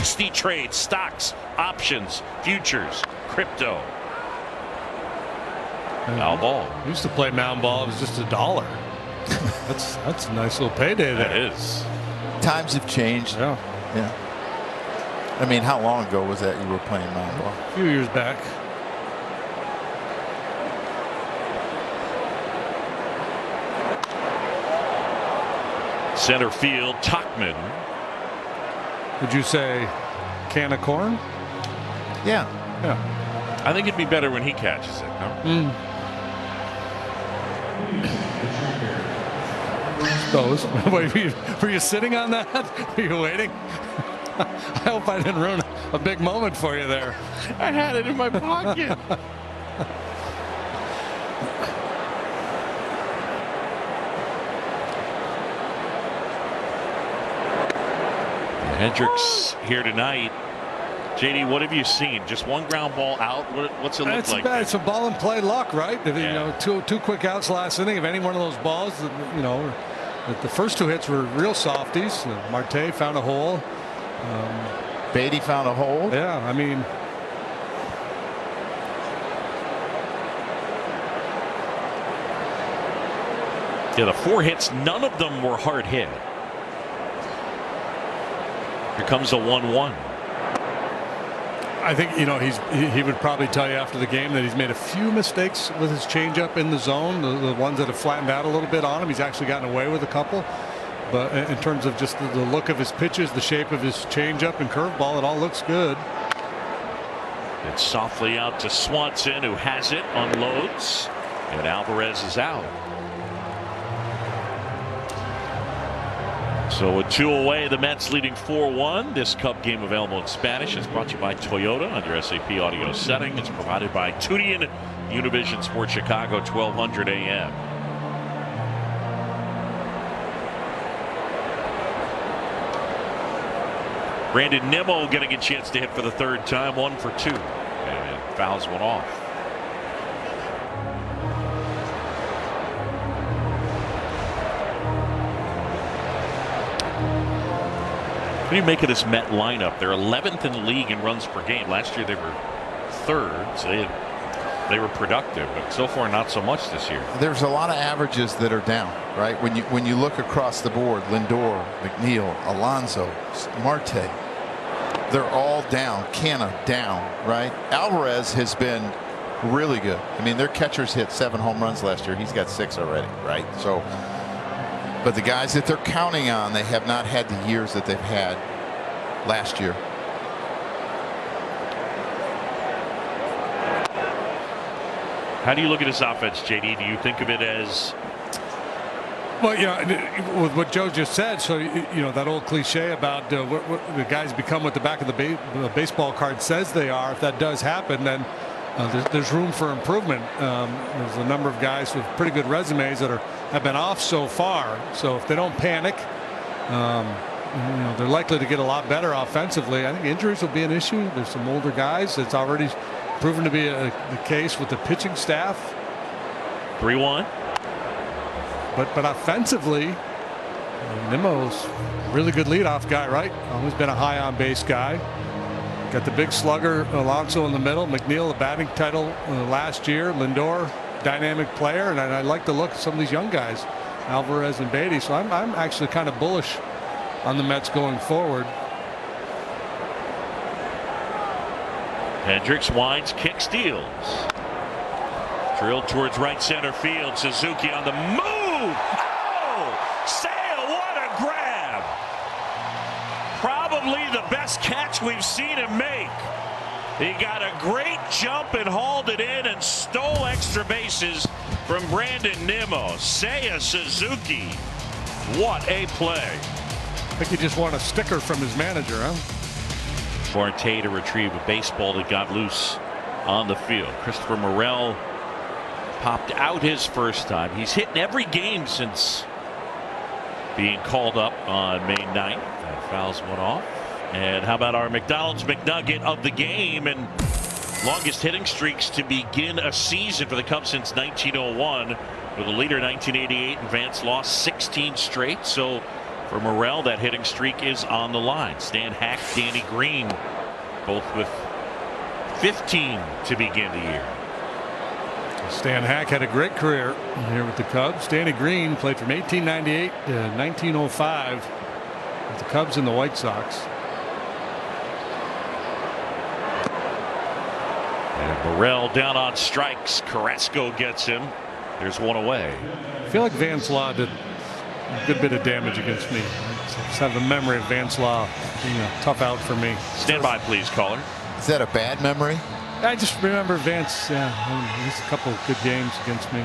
Steep trades, stocks, options, futures, crypto. Foul ball. Used to play mound ball. It was just $1. That's a nice little payday there. That is. Times have changed. Yeah. Yeah. I mean, how long ago was that you were playing mound ball? A few years back. Center field, Tauchman. Would you say can of corn? Yeah. Yeah. I think it'd be better when he catches it. No? Those. Wait, were you sitting on that? Were you waiting? I hope I didn't ruin a big moment for you there. I had it in my pocket. Hendricks here tonight. JD, what have you seen? Just one ground ball out? What's it look like? It's a ball and play luck, right? You know, two quick outs last inning. If any one of those balls, the first 2 hits were real softies. Marte found a hole. Beatty found a hole. Yeah, I mean, Yeah, the 4 hits, none of them were hard hit. Here comes a 1-1. I think he would probably tell you after the game that he's made a few mistakes with his changeup in the zone. The ones that have flattened out a little bit on him, he's actually gotten away with a couple. But in terms of just the look of his pitches, the shape of his changeup and curveball, it all looks good. It's softly out to Swanson, who has it, unloads, and Alvarez is out. So with 2 away, the Mets leading 4-1. This Cub game available in Spanish is brought to you by Toyota on your SAP audio setting. It's provided by Tudian, Univision Sports Chicago, 1200 AM. Brandon Nimmo getting a chance to hit for the 3rd time, 1 for 2. And fouls one off. What do you make of this Met lineup? They're 11th in the league in runs per game. Last year they were 3rd, so they were productive, but so far not so much this year. There's a lot of averages that are down, right? When you look across the board, Lindor, McNeil, Alonso, Marte, they're all down. Canna down, right? Alvarez has been really good. I mean, their catchers hit 7 home runs last year. He's got 6 already, right? So, but the guys that they're counting on, they have not had the years that they've had last year. How do you look at this offense, JD? Do you think of it as? Well, you know, with what Joe just said, so you know that old cliche about what the guys become what the back of the baseball card says they are. If that does happen, then there's room for improvement. There's a number of guys with pretty good resumes that have been off so far. So if they don't panic, you know, they're likely to get a lot better offensively. I think injuries will be an issue. There's some older guys. It's already proven to be the case with the pitching staff. 3-1. But offensively, Nimmo's a really good leadoff guy, right? Always been a high on base guy. Got the big slugger Alonso in the middle. McNeil, the batting title last year. Lindor, dynamic player, and I like the look of some of these young guys, Alvarez and Beatty. So I'm actually kind of bullish on the Mets going forward. Hendricks winds, kick, steals. Drilled towards right center field. Suzuki on the move. Oh, Sale, what a grab. Probably the best catch we've seen him make. He got a great jump and hauled it in and stole extra bases from Brandon Nimmo. Seiya Suzuki, what a play. I think he just won a sticker from his manager, huh? Marte to retrieve a baseball that got loose on the field. Christopher Morel popped out his first time. He's hit in every game since being called up on May 9th. That fouls one off. And how about our McDonald's McNugget of the game and longest hitting streaks to begin a season for the Cubs since 1901. With a leader 1988, and Vance lost 16 straight. So for Morel, that hitting streak is on the line. Stan Hack, Danny Green, both with 15 to begin the year. Stan Hack had a great career here with the Cubs. Danny Green played from 1898 to 1905 with the Cubs and the White Sox. And Morel down on strikes. Carrasco gets him. There's one away. I feel like Vance Law did a good bit of damage against me. I just have the memory of Vance Law being a tough out for me. Stand by, please, caller. Is that a bad memory? I just remember Vance, at least a couple of good games against me.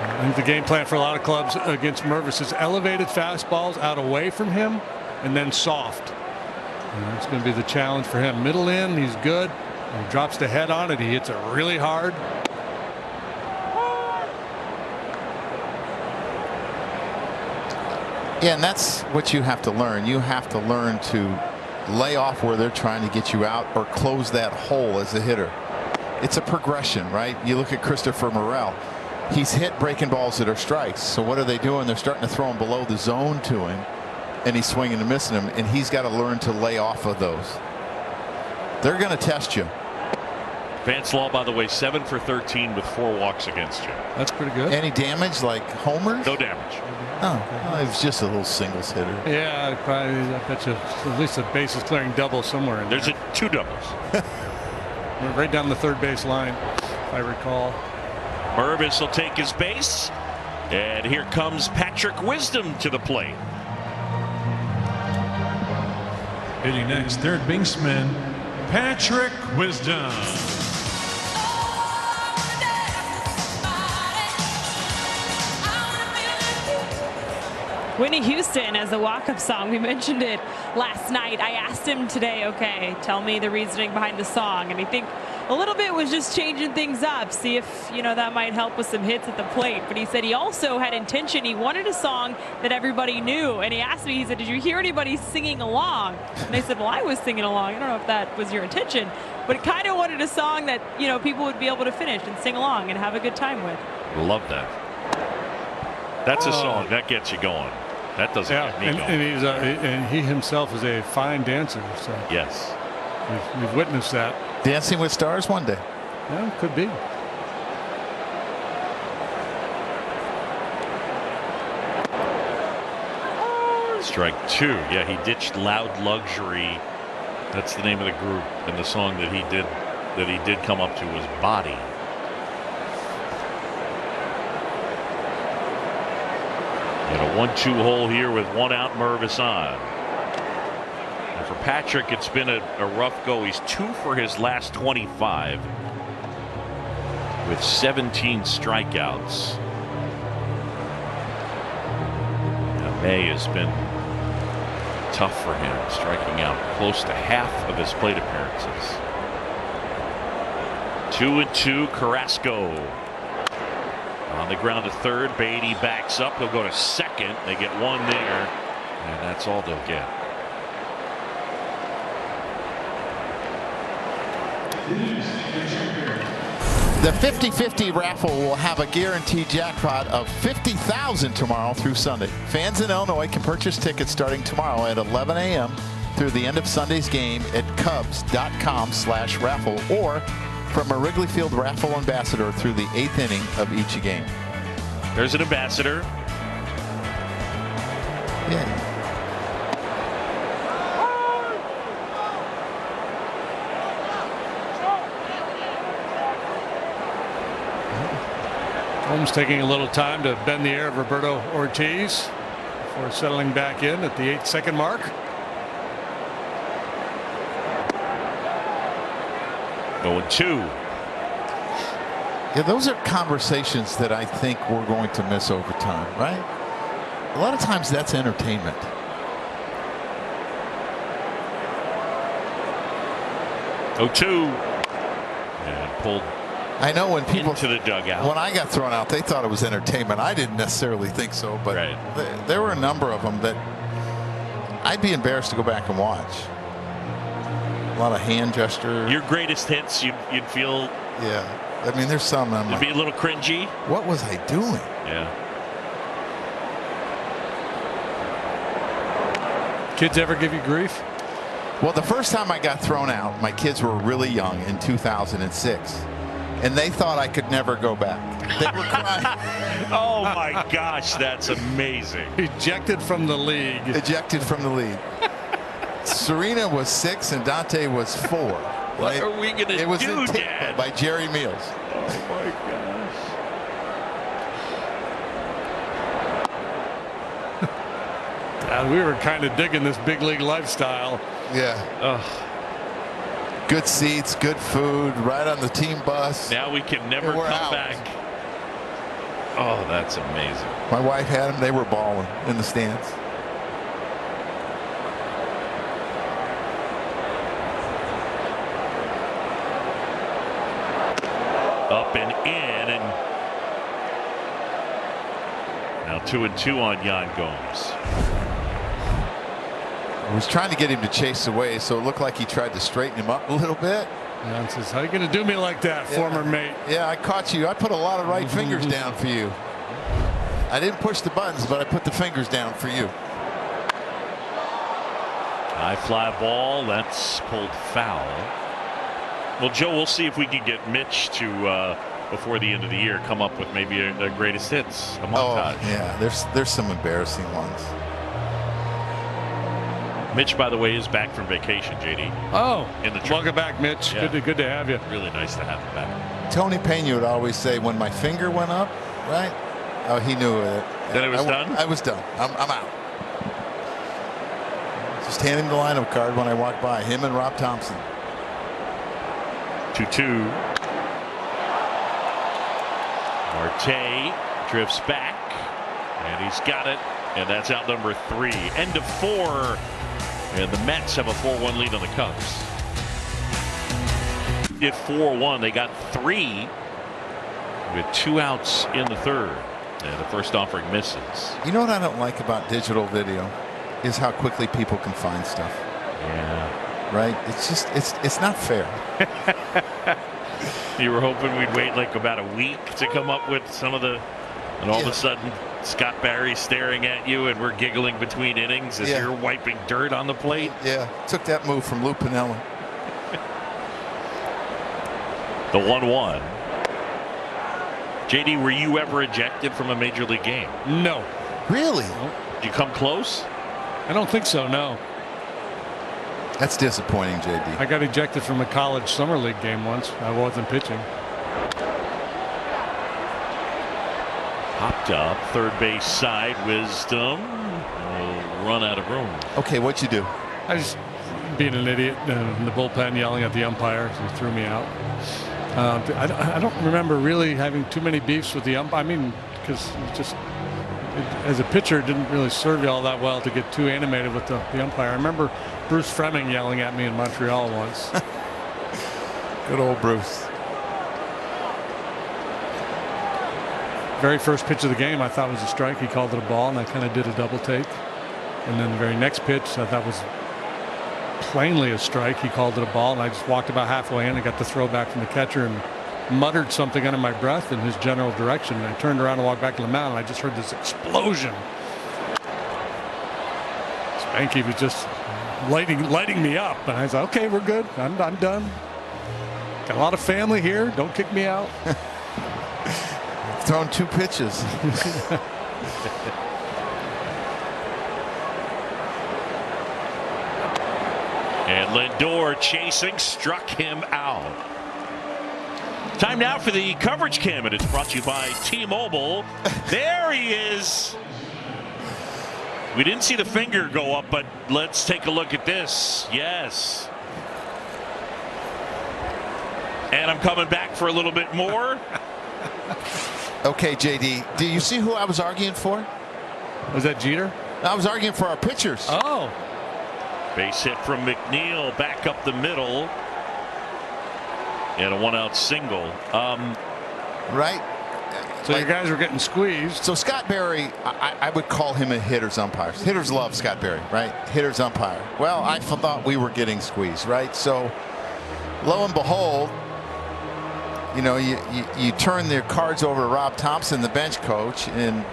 I think the game plan for a lot of clubs against Mervis is elevated fastballs out away from him and then soft. That's going to be the challenge for him. Middle in, he's good. He drops the head on it. He hits it really hard. Yeah, and that's what you have to learn. You have to learn to lay off where they're trying to get you out or close that hole as a hitter. It's a progression, right? You look at Christopher Morel. He's hit breaking balls that are strikes. So what are they doing? They're starting to throw him below the zone to him, and he's swinging and missing him, and he's got to learn to lay off of those. They're going to test you. Vance Law, by the way, 7 for 13 with 4 walks against you. That's pretty good. Any damage like homers? No damage. Oh, it was just a little singles hitter. Yeah, probably. I bet you at least a bases clearing double somewhere in there. There's 2 doubles. Right down the third base line, if I recall. Mervis will take his base, and here comes Patrick Wisdom to the plate. Hitting next, third baseman Patrick Wisdom. Whitney Houston as a walk-up song. We mentioned it last night. I asked him today, okay, tell me the reasoning behind the song. And I think a little bit was just changing things up, see if, that might help with some hits at the plate. But he said he also had intention. He wanted a song that everybody knew. And he asked me, he said, did you hear anybody singing along? And I said, well, I was singing along. I don't know if that was your intention. But kind of wanted a song that, people would be able to finish and sing along and have a good time with. Love that. That's a song that gets you going. That doesn't get me going. And he himself is a fine dancer. So yes, we've witnessed that. Dancing with Stars one day. Yeah, could be. Strike 2. Yeah, he ditched Loud Luxury. That's the name of the group, and the song that he did come up to was Body. And a 1-2 hole here with 1 out, Mervis on. And for Patrick, it's been a rough go. He's 2 for his last 25 with 17 strikeouts. Now, May has been tough for him, striking out close to half of his plate appearances. 2-2, Carrasco. On the ground to third, Beatty backs up. He'll go to second. They get 1 there, and that's all they'll get. The 50-50 raffle will have a guaranteed jackpot of $50,000 tomorrow through Sunday. Fans in Illinois can purchase tickets starting tomorrow at 11 a.m. through the end of Sunday's game at Cubs.com/raffle or from a Wrigley Field raffle ambassador through the 8th inning of each game. There's an ambassador. Yeah. Holmes taking a little time to bend the ear of Roberto Ortiz before settling back in at the 8-second mark. Going 2. Yeah, those are conversations that I think we're going to miss over time, right? A lot of times that's entertainment. Oh, 2. And pulled. I know when people into the dugout. When I got thrown out, they thought it was entertainment. I didn't necessarily think so, but there were a number of them that I'd be embarrassed to go back and watch. A lot of hand gesture. Your greatest hits, you'd feel. Yeah, I mean, there's some. It'd be a little cringy. What was I doing? Yeah. Kids ever give you grief? Well, the first time I got thrown out, my kids were really young in 2006. And they thought I could never go back. They were crying. Oh my gosh, that's amazing. Ejected from the league. Ejected from the league. Serena was 6 and Dante was 4. What are we gonna do, It was in Dad? by Jerry Meals. Oh my gosh. We were kind of digging this big league lifestyle. Yeah. Ugh. Good seats, good food, right on the team bus. Now we can never come back. Oh, that's amazing. My wife had them. They were balling in the stands. Up and in, and now 2-2 on Yan Gomes. I was trying to get him to chase away, so it looked like he tried to straighten him up a little bit. Jan says, how are you going to do me like that, former mate? Yeah, I caught you. I put a lot of right fingers down for you. I didn't push the buttons, but I put the fingers down for you. High fly ball. That's pulled foul. Well, Joe, we'll see if we can get Mitch to, before the end of the year, come up with maybe a greatest hits, a montage. Oh, yeah, there's some embarrassing ones. Mitch, by the way, is back from vacation, JD. Oh, in the welcome back, Mitch. Yeah. Good to have you. Really nice to have him back. Tony Pena would always say, when my finger went up, right? Oh, he knew it. Then it was done? I was done. I'm out. Just hand him the lineup card when I walked by. Him and Rob Thompson. 2-2. Marte drifts back, and he's got it, and that's out number 3. End of 4, and the Mets have a 4-1 lead on the Cubs. it 4-1. They got 3 with 2 outs in the third. And the first offering misses. You know what I don't like about digital video is how quickly people can find stuff. Yeah. Right? It's just it's not fair. You were hoping we'd wait like about a week to come up with some of the, and all of a sudden Scott Barry's staring at you and we're giggling between innings as you're wiping dirt on the plate. Yeah, took that move from Lou Piniella. The 1-1. JD, were you ever ejected from a major league game? No. Really? Did you come close? I don't think so, no. That's disappointing, JD. I got ejected from a college summer league game once. I wasn't pitching. Popped up, third base side, Wisdom will run out of room. Okay, what'd you do? I just being an idiot in the bullpen, yelling at the umpire. He threw me out. I don't remember really having too many beefs with the umpire. I mean, because as a pitcher, it didn't really serve you all that well to get too animated with the umpire. I remember Bruce Fleming yelling at me in Montreal once. Good old Bruce. Very first pitch of the game I thought was a strike. He called it a ball, and I kind of did a double take. And then the very next pitch I thought was plainly a strike. He called it a ball, and I just walked about halfway in and got the throw back from the catcher and muttered something under my breath in his general direction. And I turned around and walked back to the mound, and I just heard this explosion. Spanky was just lighting me up, and I was like, okay, we're good. I'm done. Got a lot of family here. Don't kick me out. Thrown 2 pitches. And Lindor chasing, struck him out. Time now for the coverage cam. It's brought to you by T-Mobile. There he is. We didn't see the finger go up, but let's take a look at this. Yes. And I'm coming back for a little bit more. Okay, JD, do you see who I was arguing for? Was that Jeter? I was arguing for our pitchers. Oh. Base hit from McNeil, back up the middle. And a 1-out single. Right? So you guys were getting squeezed. So Scott Barry, I would call him a hitter's umpire. Hitters love Scott Barry, right? Hitter's umpire. Well, I thought we were getting squeezed, right? So lo and behold, you know, you turn their cards over to Rob Thompson, the bench coach, and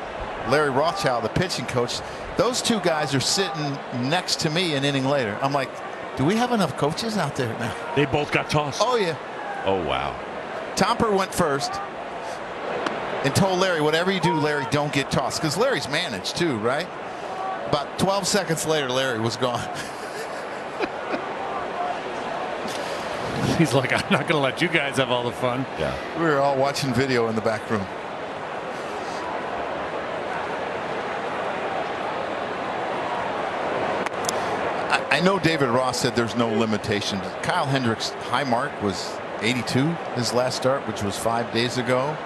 Larry Rothschild, the pitching coach. Those 2 guys are sitting next to me an inning later. I'm like, do we have enough coaches out there now? They both got tossed. Oh, yeah. Oh, wow. Tomper went first and told Larry, whatever you do, Larry, don't get tossed. Because Larry's managed, too, right? About 12 seconds later, Larry was gone. He's like, I'm not going to let you guys have all the fun. Yeah. We were all watching video in the back room. I know David Ross said there's no limitation. Kyle Hendricks' high mark was 82 his last start, which was 5 days ago.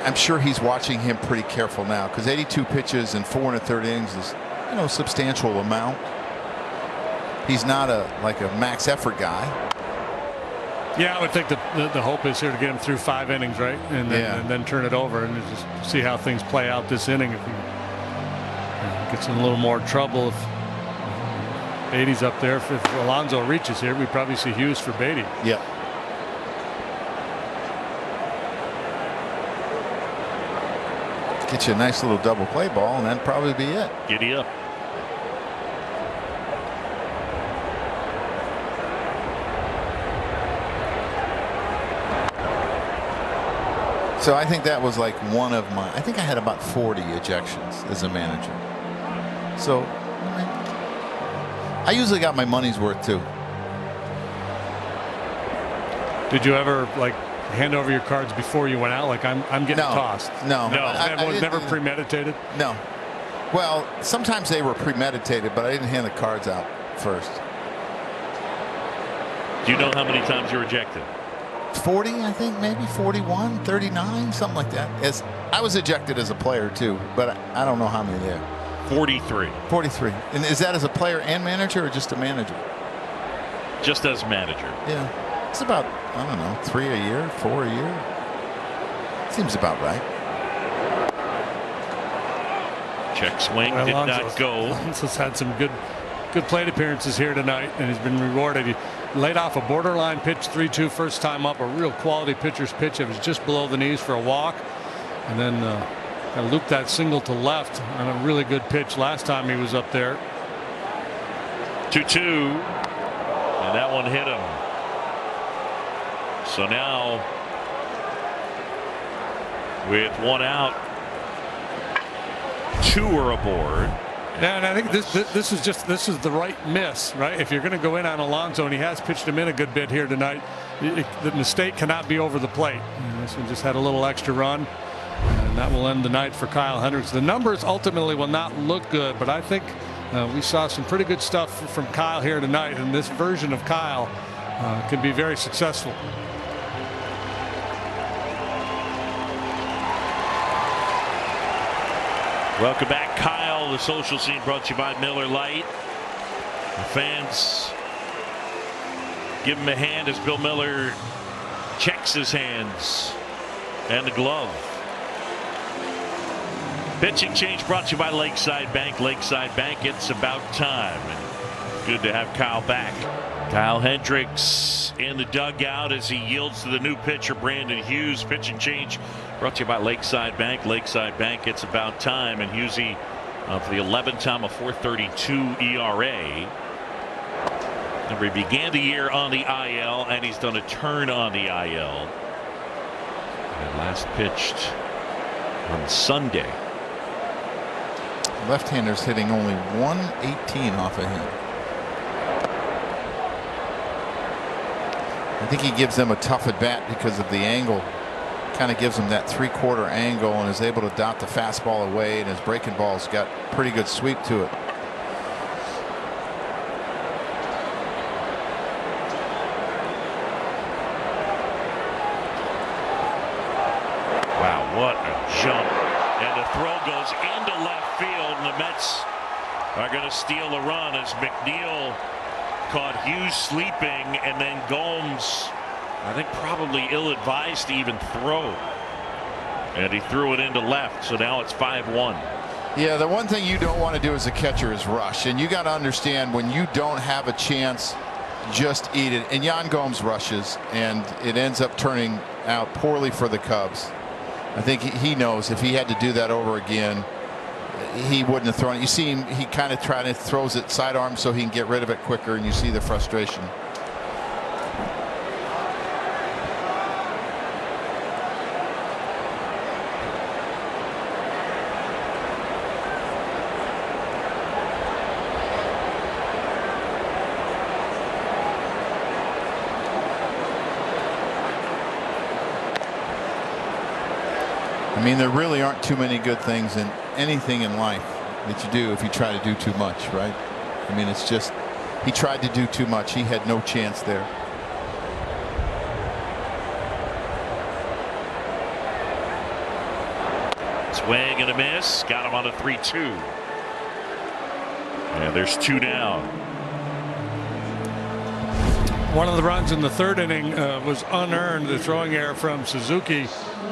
I'm sure he's watching him pretty careful now, because 82 pitches and 4 1/3 innings is, you know, a substantial amount. He's not like a max effort guy. Yeah, I would think the hope is here to get him through 5 innings, right? And then turn it over and just see how things play out this inning. If he gets in a little more trouble, if Beatty's up there, if Alonso reaches here, we probably see Hughes for Beatty. Yeah. Get you a nice little double play ball, and that'd probably be it. Giddy up. So I think that was like one of my, I think I had about 40 ejections as a manager. So I usually got my money's worth too. Did you ever like hand over your cards before you went out? Like I'm getting tossed. No. That was never premeditated. No. Well, sometimes they were premeditated, but I didn't hand the cards out first. Do you know how many times you were ejected? 40, I think, maybe 41, 39, something like that. As I was ejected as a player too, but I don't know how many there. 43. 43. And is that as a player and manager, or just a manager? just as manager. Yeah, it's about, I don't know, 3 a year, 4 a year. Seems about right. Check swing did not go. Alonso's had some good plate appearances here tonight, and he's been rewarded. He laid off a borderline pitch, 3-2 first time up, a real quality pitcher's pitch. It was just below the knees for a walk, and then kind of looped that single to left on a really good pitch last time he was up there. 2-2, and that one hit him. So now, with one out, 2 are aboard. Yeah, and I think this is the right miss, right? If you're going to go in on Alonso, and he has pitched him in a good bit here tonight, the mistake cannot be over the plate. And this one just had a little extra run, and that will end the night for Kyle Hendricks. The numbers ultimately will not look good, but I think we saw some pretty good stuff from Kyle here tonight, and this version of Kyle can be very successful. Welcome back, Kyle. The social scene brought to you by Miller Lite. The fans give him a hand as Bill Miller checks his hands and the glove. Pitching change brought to you by Lakeside Bank. Lakeside Bank, it's about time. And good to have Kyle back. Kyle Hendricks in the dugout as he yields to the new pitcher, Brandon Hughes. Pitching change brought to you by Lakeside Bank. Lakeside Bank, it's about time. And Hughesy for the 11th time, a 4.32 ERA. And he began the year on the IL, and he's done a turn on the IL. And last pitched on Sunday. Left-hander's hitting only 118 off of him. I think he gives them a tough at bat because of the angle. Kind of gives him that 3/4 angle and is able to dot the fastball away, and his breaking ball's got pretty good sweep to it. Wow, what a jump. And the throw goes into left field, and the Mets are going to steal the run as McNeil caught Hughes sleeping, and then Gomes, I think, probably ill-advised to even throw. And he threw it into left, so now it's 5-1. Yeah, the one thing you don't want to do as a catcher is rush, and you got to understand when you don't have a chance, just eat it. And Yan Gomes rushes, and it ends up turning out poorly for the Cubs. I think he knows if he had to do that over again, he wouldn't have thrown it. You see him, he kind of throws it sidearm so he can get rid of it quicker, and you see the frustration. I mean, there really aren't too many good things in anything in life that you do if you try to do too much, right? I mean, it's just, he tried to do too much. He had no chance there. Swing and a miss. Got him on a 3-2. And there's 2 down. One of the runs in the third inning was unearned. The throwing error from Suzuki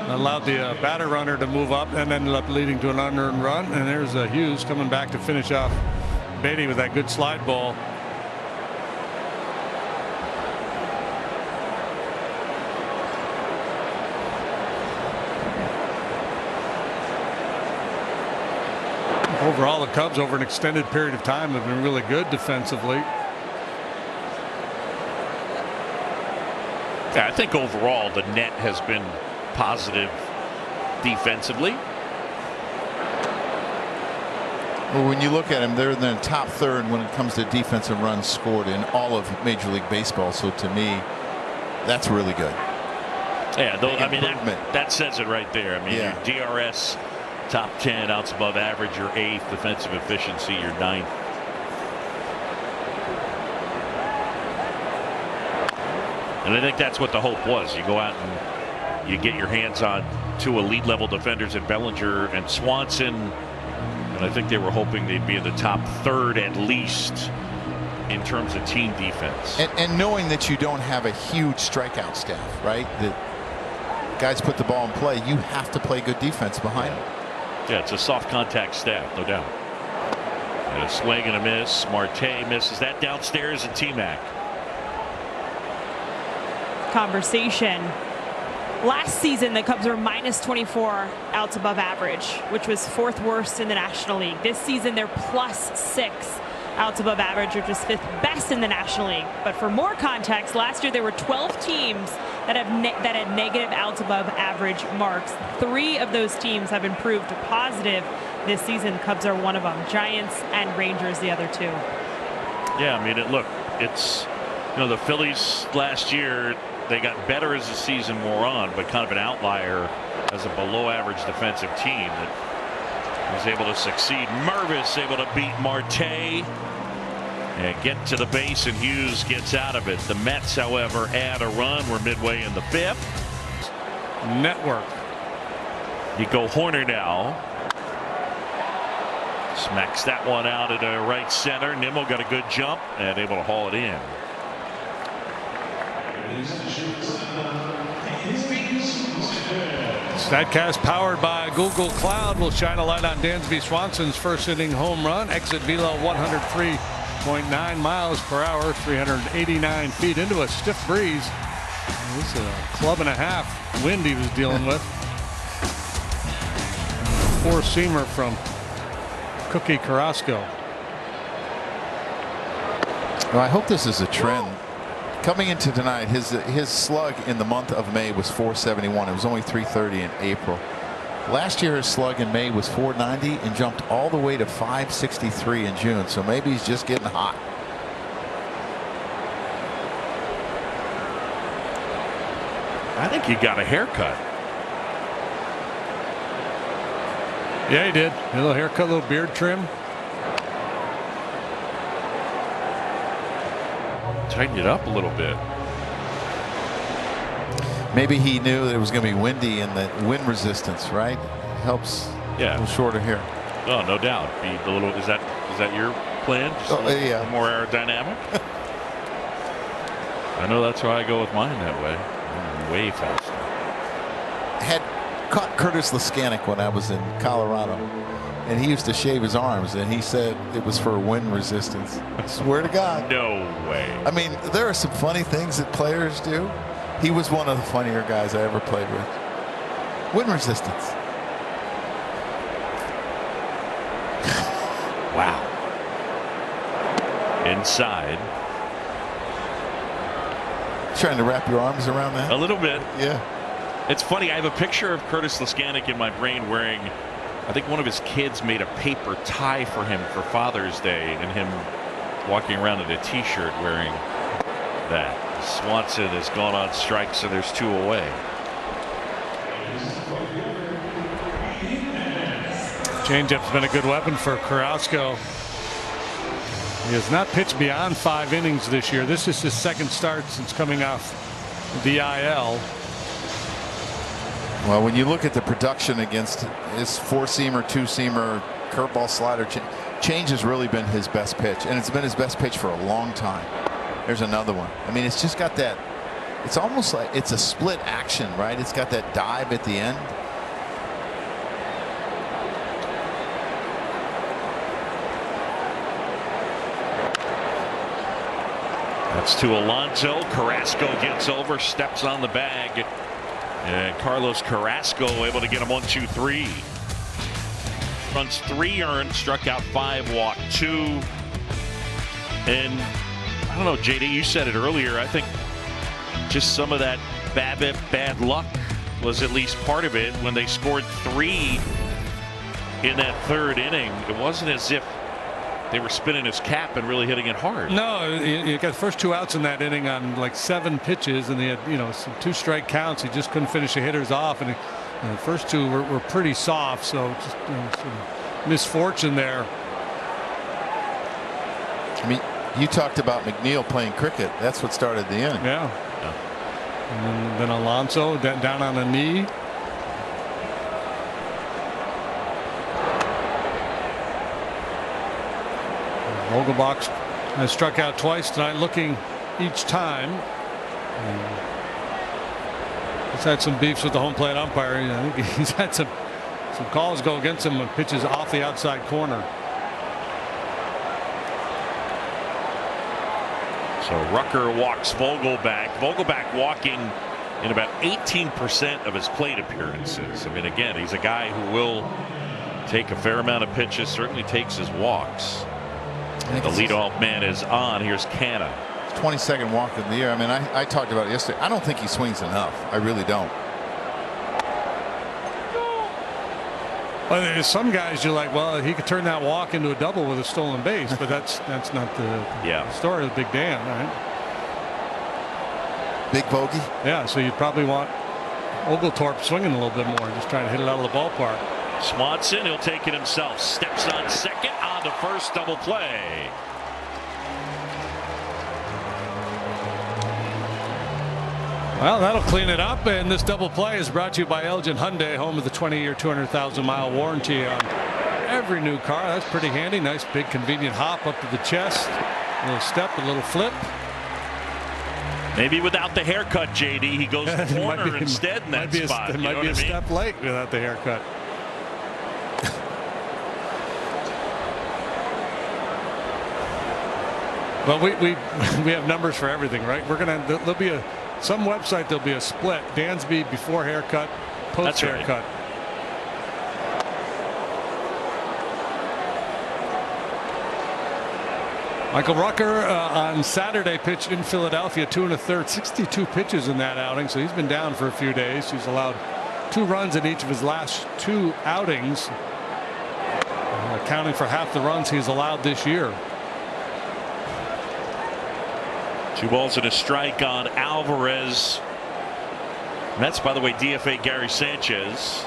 allowed the batter runner to move up and ended up leading to an unearned run. And there's Hughes coming back to finish off Beatty with that good slide ball. Overall, the Cubs over an extended period of time have been really good defensively. Yeah, I think overall the net has been positive defensively. Well, when you look at them, they're in the top third when it comes to defensive runs scored in all of Major League Baseball. So to me, that's really good. Yeah, I mean, that says it right there. I mean, your DRS top 10, outs above average, your 8th, defensive efficiency, your 9th. And I think that's what the hope was. You go out and you get your hands on 2 elite level defenders in Bellinger and Swanson. And I think they were hoping they'd be in the top third at least in terms of team defense. And knowing that you don't have a huge strikeout staff, right? That guys put the ball in play, you have to play good defense behind them. Yeah, it's a soft contact staff, no doubt. And a swing and a miss. Marte misses that downstairs, and T-Mac. Conversation. Last season, the Cubs were minus 24 outs above average, which was 4th worst in the National League. This season, they're plus 6 outs above average, which is 5th best in the National League. But for more context, last year there were 12 teams that had negative outs above average marks. 3 of those teams have improved to positive this season. Cubs are one of them. Giants and Rangers the other 2. Yeah, I mean, it's the Phillies last year, they got better as the season wore on, but kind of an outlier as a below-average defensive team that was able to succeed. Mervis able to beat Marte and get to the base, and Hughes gets out of it. The Mets, however, add a run. We're midway in the 5th. Network. Nico Hoerner now smacks that one out at right center. Nimmo got a good jump and able to haul it in. Statcast powered by Google Cloud will shine a light on Dansby Swanson's first inning home run. Exit velo 103.9 miles per hour, 389 feet into a stiff breeze. This is a club and a half wind he was dealing with. 4-seamer from Cookie Carrasco. Well, I hope this is a trend. Coming into tonight, his slug in the month of May was 471. It was only 330 in April. Last year his slug in May was 490 and jumped all the way to 563 in June. So maybe he's just getting hot. I think he got a haircut. Yeah, he did. A little haircut, a little beard trim. Tightened it up a little bit. Maybe he knew that it was going to be windy and the wind resistance, right? Helps. Yeah. A little shorter hair. Oh, no doubt. Be a little. Is that your plan? Just a little more aerodynamic. I know that's why I go with mine that way. I'm way faster. Had caught Curtis Leskanic when I was in Colorado, and he used to shave his arms, and he said it was for wind resistance. I swear to God. No way. I mean, there are some funny things that players do. He was one of the funnier guys I ever played with. Wind resistance. Wow. Inside. Trying to wrap your arms around that? A little bit. Yeah. It's funny. I have a picture of Curtis Leskanic in my brain wearing, I think one of his kids made a paper tie for him for Father's Day, and him walking around in a T-shirt wearing that. Swanson has gone on strike, so there's 2 away. Changeup's been a good weapon for Carrasco. He has not pitched beyond 5 innings this year. This is his 2nd start since coming off the IL. Well, when you look at the production against his 4-seamer, 2-seamer, curveball, slider, change has really been his best pitch, and it's been his best pitch for a long time. There's another one. I mean, it's just got that. It's almost like it's a split action, right? It's got that dive at the end. That's to Alonso. Carrasco gets over, steps on the bag, and Carlos Carrasco able to get him 1-2-3. Runs 3 earned, struck out 5, walked 2. And I don't know, JD, you said it earlier. I think just some of that BABIP bad luck was at least part of it. When they scored 3 in that 3rd inning, it wasn't as if they were spinning his cap and really hitting it hard. No, you got the first 2 outs in that inning on like 7 pitches, and they had some 2-strike counts. He just couldn't finish the hitters off, and the first 2 were pretty soft. So just some misfortune there. I mean, you talked about McNeil playing cricket. That's what started the inning. Yeah. And then Alonso down on a knee. Vogelbach's Has struck out twice tonight, looking each time. He's had some beefs with the home plate umpire. I think he's had some calls go against him when pitches off the outside corner. So Rucker walks Vogelback. Vogelback walking in about 18% of his plate appearances. I mean, again, he's a guy who will take a fair amount of pitches, certainly takes his walks. The leadoff man is on. Here's Canha. 22nd walk of the year. I mean, I talked about it yesterday. I don't think he swings enough. I really don't. Well, there's some guys you're like, well, he could turn that walk into a double with a stolen base, but that's not the story of Big Dan, right? Big bogey. Yeah, so you'd probably want Oglethorpe swinging a little bit more, just trying to hit it out of the ballpark. Swanson, he'll take it himself. Steps on second, on to first, double play. Well, that'll clean it up, and this double play is brought to you by Elgin Hyundai, home of the 20-year, 200,000-mile warranty on every new car. That's pretty handy. Nice, big, convenient hop up to the chest. A little step, a little flip. Maybe without the haircut, JD, he goes to the corner instead in that spot. It might be a step late without the haircut. Well, we have numbers for everything, right? There'll be some website there'll be a split. Dansby before haircut, post haircut. Michael Rucker on Saturday pitched in Philadelphia 2 1/3, 62 pitches in that outing, so he's been down for a few days. He's allowed 2 runs in each of his last 2 outings, accounting for half the runs he's allowed this year. 2 balls and a strike on Alvarez. Mets, by the way, DFA Gary Sanchez.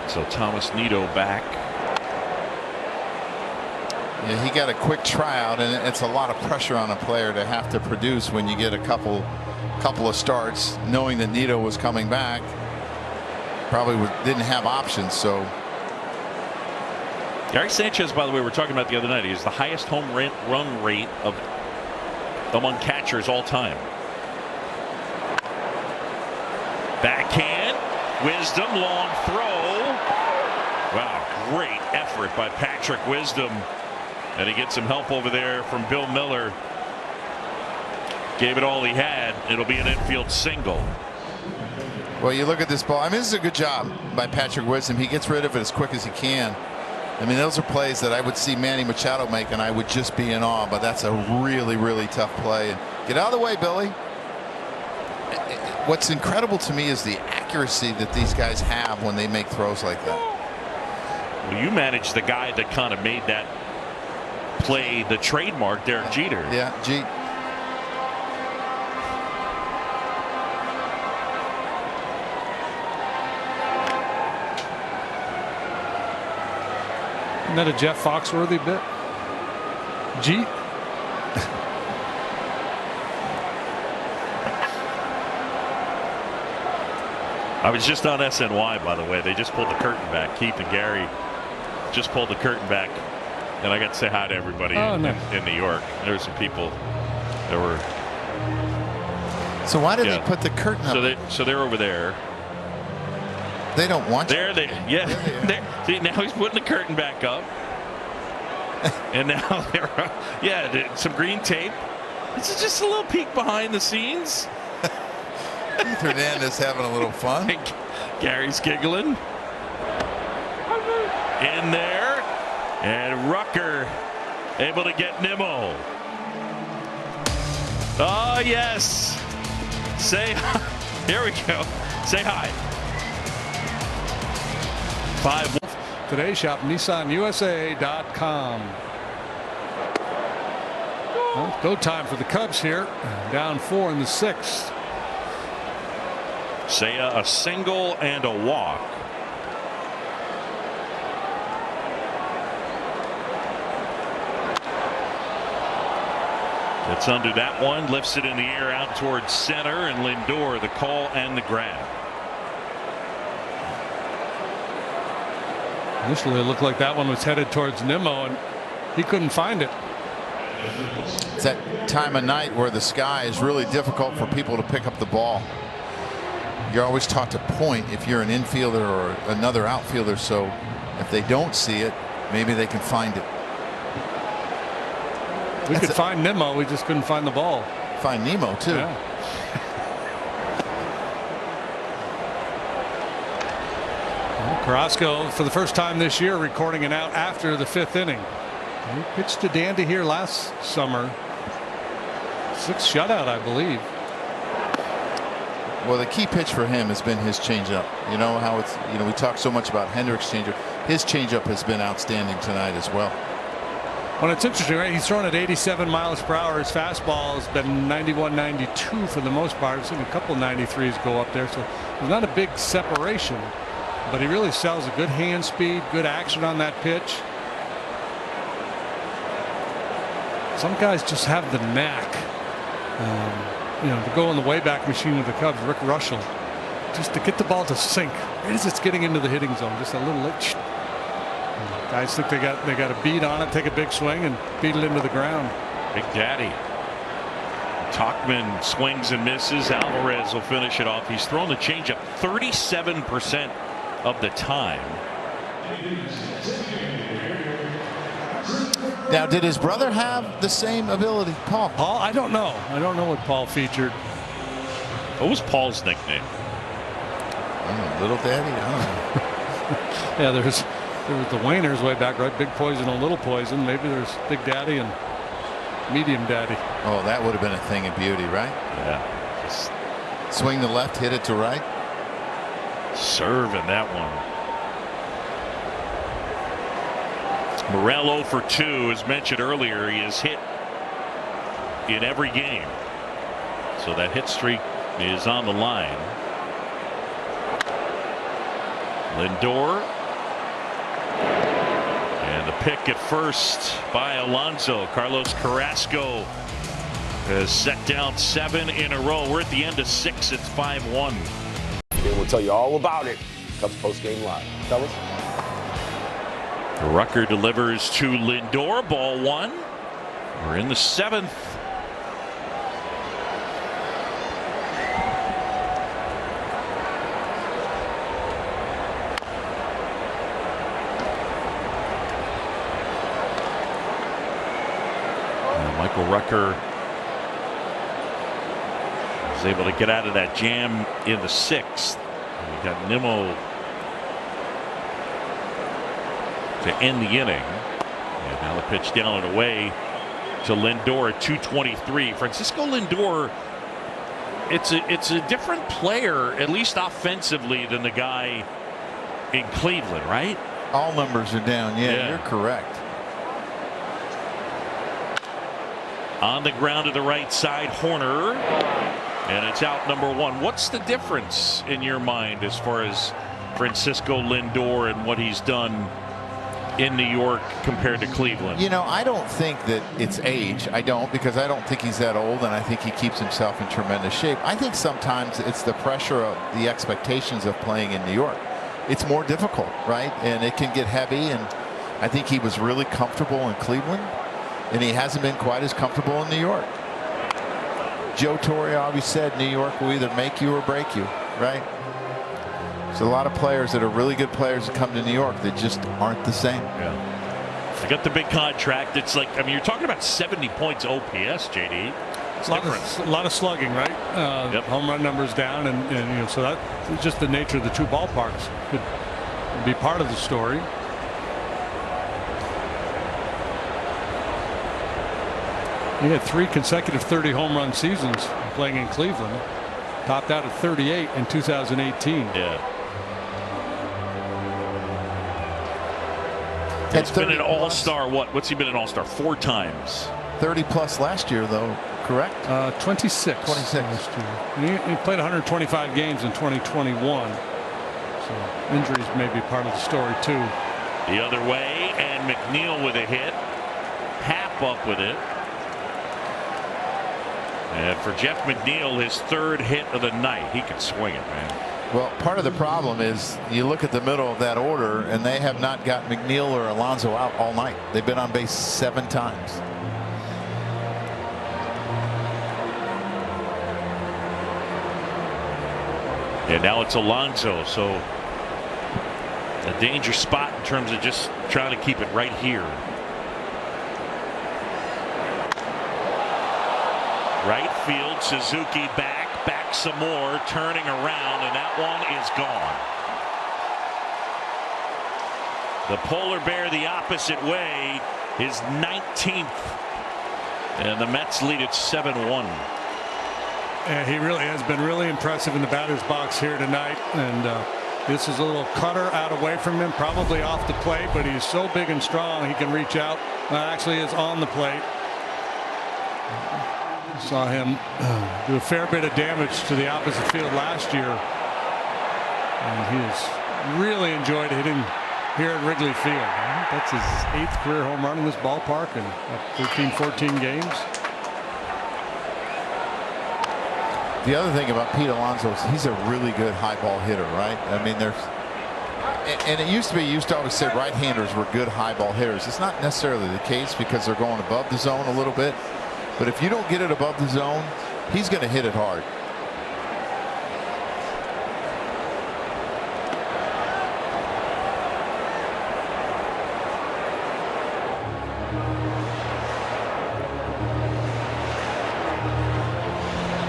So Thomas Nido back. Yeah, he got a quick tryout, and it's a lot of pressure on a player to have to produce when you get a couple of starts, knowing that Nido was coming back. Probably didn't have options, so. Gary Sanchez, by the way, we're talking about the other night. He's the highest home run rate among catchers all time. Backhand, Wisdom, long throw. Wow, great effort by Patrick Wisdom. And he gets some help over there from Bill Miller. Gave it all he had. It'll be an infield single. Well, you look at this ball. I mean, this is a good job by Patrick Wisdom. He gets rid of it as quick as he can. I mean, those are plays that I would see Manny Machado make, and I would just be in awe. But that's a really, really tough play. And get out of the way, Billy. What's incredible to me is the accuracy that these guys have when they make throws like that. Well, you managed the guy that kind of made that play the trademark, Derek Jeter. Yeah, Jeet. Isn't that a Jeff Foxworthy bit? Jeet. I was just on SNY, by the way. They just pulled the curtain back. Keith and Gary just pulled the curtain back. And I got to say hi to everybody in New York. There were some people that were. So why did they put the curtain up? So they're over there. They don't want you. See, now he's putting the curtain back up. And now they're some green tape. This is just a little peek behind the scenes. Keith Hernandez having a little fun. Gary's giggling. In there. And Rucker able to get Nimmo. Oh, yes. Say hi. Here we go. Say hi. 5. Today, shop NissanUSA.com. Well, go time for the Cubs here. Down 4 in the 6th. Seiya, a single and a walk. It's under that one, lifts it in the air out towards center, and Lindor the call and the grab. Initially, it looked like that one was headed towards Nimmo, and he couldn't find it. It's that time of night where the sky is really difficult for people to pick up the ball. You're always taught to point if you're an infielder or another outfielder, so if they don't see it, maybe they can find it. We could find Nimmo, we just couldn't find the ball. Find Nemo too. Yeah. Carrasco, for the first time this year, recording an out after the 5th inning. He pitched to Dandy here last summer. 6th shutout, I believe. Well, the key pitch for him has been his changeup. You know how it's, we talk so much about Hendricks' changeup. His changeup has been outstanding tonight as well. Well, it's interesting, right? He's thrown at 87 miles per hour. His fastball has been 91, 92 for the most part. I've seen a couple 93s go up there, so there's not a big separation. But he really sells a good hand speed, good action on that pitch. Some guys just have the knack, to go in the Wayback Machine of the Cubs, Rick Russell, just to get the ball to sink right as it's getting into the hitting zone, just a little. Guys think they got a beat on it, take a big swing, and beat it into the ground. Big Daddy. Tauchman swings and misses. Alvarez will finish it off. He's thrown the changeup 37% of the time. Now, did his brother have the same ability, Paul? Paul, I don't know. I don't know what Paul featured. What was Paul's nickname? Little Daddy. I don't know. Yeah, there was the Wainers way back, right? Big Poison and Little Poison. Maybe there's Big Daddy and Medium Daddy. Oh, that would have been a thing of beauty, right? Yeah. Just swing to left, hit it to right. Serve in that one. Morel 0 for 2, as mentioned earlier, he has hit in every game. So that hit streak is on the line. Lindor. And the pick at first by Alonso. Carlos Carrasco has set down 7 in a row. We're at the end of 6. It's 5-1. We'll tell you all about it. Cubs Post Game Live. Fellas. Rucker delivers to Lindor. Ball 1. We're in the 7th. Michael Rucker was able to get out of that jam in the 6th. We got Nimmo to end the inning. And now the pitch down and away to Lindor at 223. Francisco Lindor, it's a different player, at least offensively, than the guy in Cleveland, right? All numbers are down. Yeah, you're correct. On the ground to the right side, Horner, and it's out number 1. What's the difference in your mind as far as Francisco Lindor and what he's done in New York compared to Cleveland? I don't think that it's age. I don't, because I don't think he's that old, and I think he keeps himself in tremendous shape. I think sometimes it's the pressure of the expectations of playing in New York. It's more difficult, right? And it can get heavy, and I think he was really comfortable in Cleveland, and he hasn't been quite as comfortable in New York. Joe Torre always said New York will either make you or break you, right? There's a lot of players that are really good players that come to New York that just aren't the same. Yeah. They got the big contract. It's like, you're talking about 70 points OPS, JD. It's a lot of slugging, right? Home run numbers down, and so that's just the nature of the two ballparks. Could be part of the story. He had 3 consecutive 30 home run seasons playing in Cleveland. Topped out at 38 in 2018. Yeah. He's been an all-star. What's he been an all-star? 4 times. 30 plus last year, though, correct? 26. 26 last year. He played 125 games in 2021. So injuries may be part of the story too. The other way, and McNeil with a hit. Happ up with it. And for Jeff McNeil, his 3rd hit of the night. He can swing it, man. Well, part of the problem is you look at the middle of that order, and they have not got McNeil or Alonso out all night. They've been on base 7 times. And now it's Alonso. So a danger spot in terms of just trying to keep it right here. Right field, Suzuki back some more, turning around, and that one is gone. The polar bear the opposite way, his 19th, and the Mets lead it 7-1. And he really has been really impressive in the batter's box here tonight. And this is a little cutter out away from him, probably off the plate, but he's so big and strong he can reach out. Actually, is on the plate. Saw him do a fair bit of damage to the opposite field last year, and he has really enjoyed hitting here at Wrigley Field. I think that's his 8th career home run in this ballpark in 13-14 games. The other thing about Pete Alonso is he's a really good high ball hitter, right? I mean, and it used to be, you used to always say right-handers were good high ball hitters. It's not necessarily the case because they're going above the zone a little bit. But if you don't get it above the zone, he's going to hit it hard.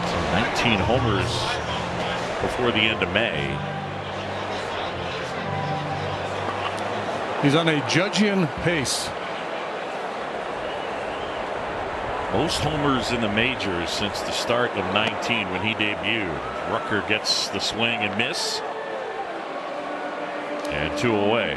So 19 homers before the end of May. He's on a Judgian pace. Most homers in the majors since the start of 19 when he debuted. Rucker gets the swing and miss. And 2 away.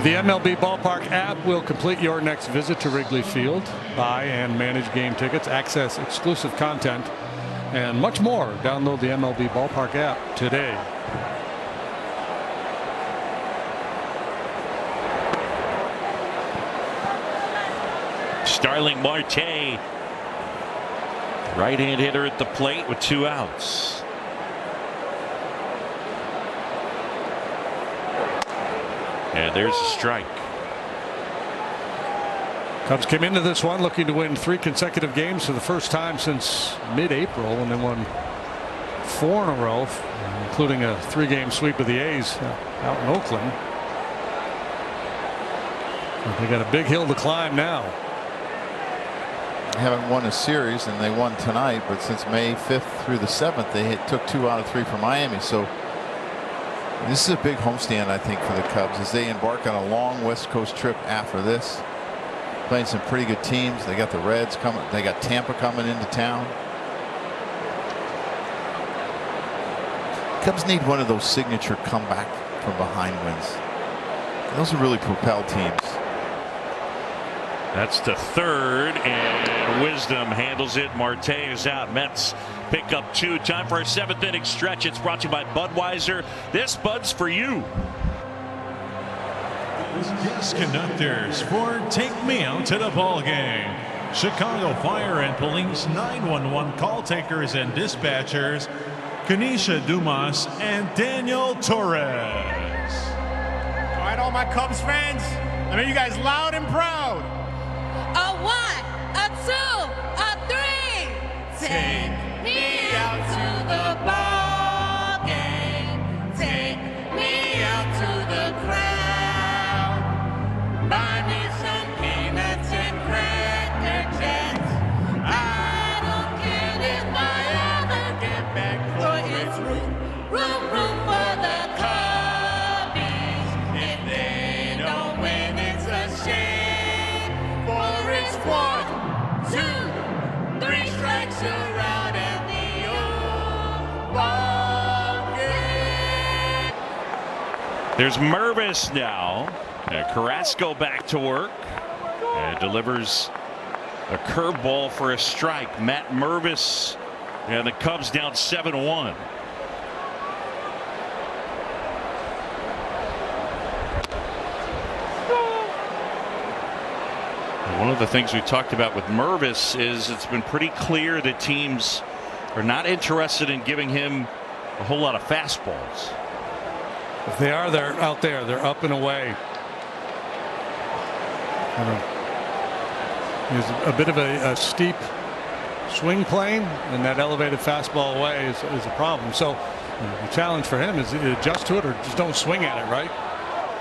The MLB Ballpark app will complete your next visit to Wrigley Field. Buy and manage game tickets, access exclusive content, and much more. Download the MLB Ballpark app today. Starling Marte, right-hand hitter at the plate with 2 outs. And there's a strike. Cubs came into this one looking to win 3 consecutive games for the first time since mid-April, and then won 4 in a row, including a 3-game sweep of the A's out in Oakland. They got a big hill to climb now. Haven't won a series, and they won tonight, but since May 5th through the 7th they took 2 out of 3 from Miami. So this is a big homestand, I think, for the Cubs as they embark on a long West Coast trip after this, playing some pretty good teams. They got the Reds coming, they got Tampa coming into town. Cubs need one of those signature comeback from behind wins. Those will really propel teams. That's to third, and Wisdom handles it. Marte is out. Mets pick up 2. Time for our 7th inning stretch. It's brought to you by Budweiser. This Bud's for you. Yes, conductors for Take Me Out to the Ball Game. Chicago Fire and Police 911 call takers and dispatchers, Kanisha Dumas and Daniel Torres. All right, all my Cubs fans, I mean, you guys loud and proud. A 1, a 2, a 3. Take me out to the ball game. Take me out to the crowd. Buy me some peanuts and Cracker Jacks. I don't care if I ever get back, for it's room for the Cubbies. If they don't win, it's a shame. For it's 1, 2, 3 strikes you're out at the old ball game. There's Mervis now. Carrasco back to work and delivers a curveball for a strike. Matt Mervis and the Cubs down 7-1. One of the things we talked about with Mervis is it's been pretty clear that teams are not interested in giving him a whole lot of fastballs. If they are, they're out there. They're up and away. There's a bit of a steep swing plane, and that elevated fastball away is a problem. So the challenge for him is adjust to it or just don't swing at it, right?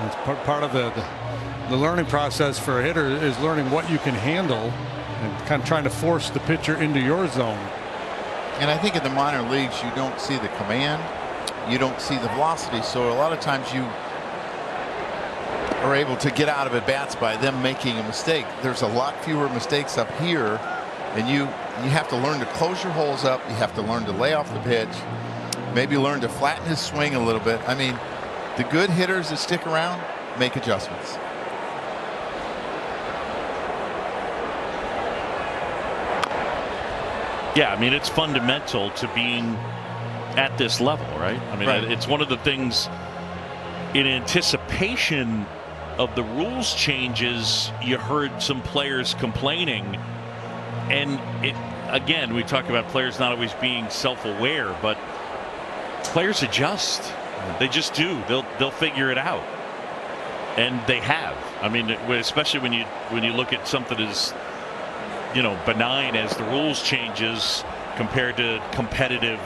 It's part of the learning process for a hitter is learning what you can handle and kind of trying to force the pitcher into your zone. And I think in the minor leagues, you don't see the command, you don't see the velocity. So a lot of times you are able to get out of at bats by them making a mistake. There's a lot fewer mistakes up here, and you have to learn to close your holes up. You have to learn to lay off the pitch, maybe learn to flatten his swing a little bit. I mean, the good hitters that stick around make adjustments. Yeah, I mean, it's fundamental to being at this level, right? I mean, it's one of the things in anticipation of the rules changes. You heard some players complaining, and again, we talk about players not always being self-aware, but players adjust. They just do. They'll figure it out, and they have. I mean, especially when you look at something as benign as the rules changes compared to competitive,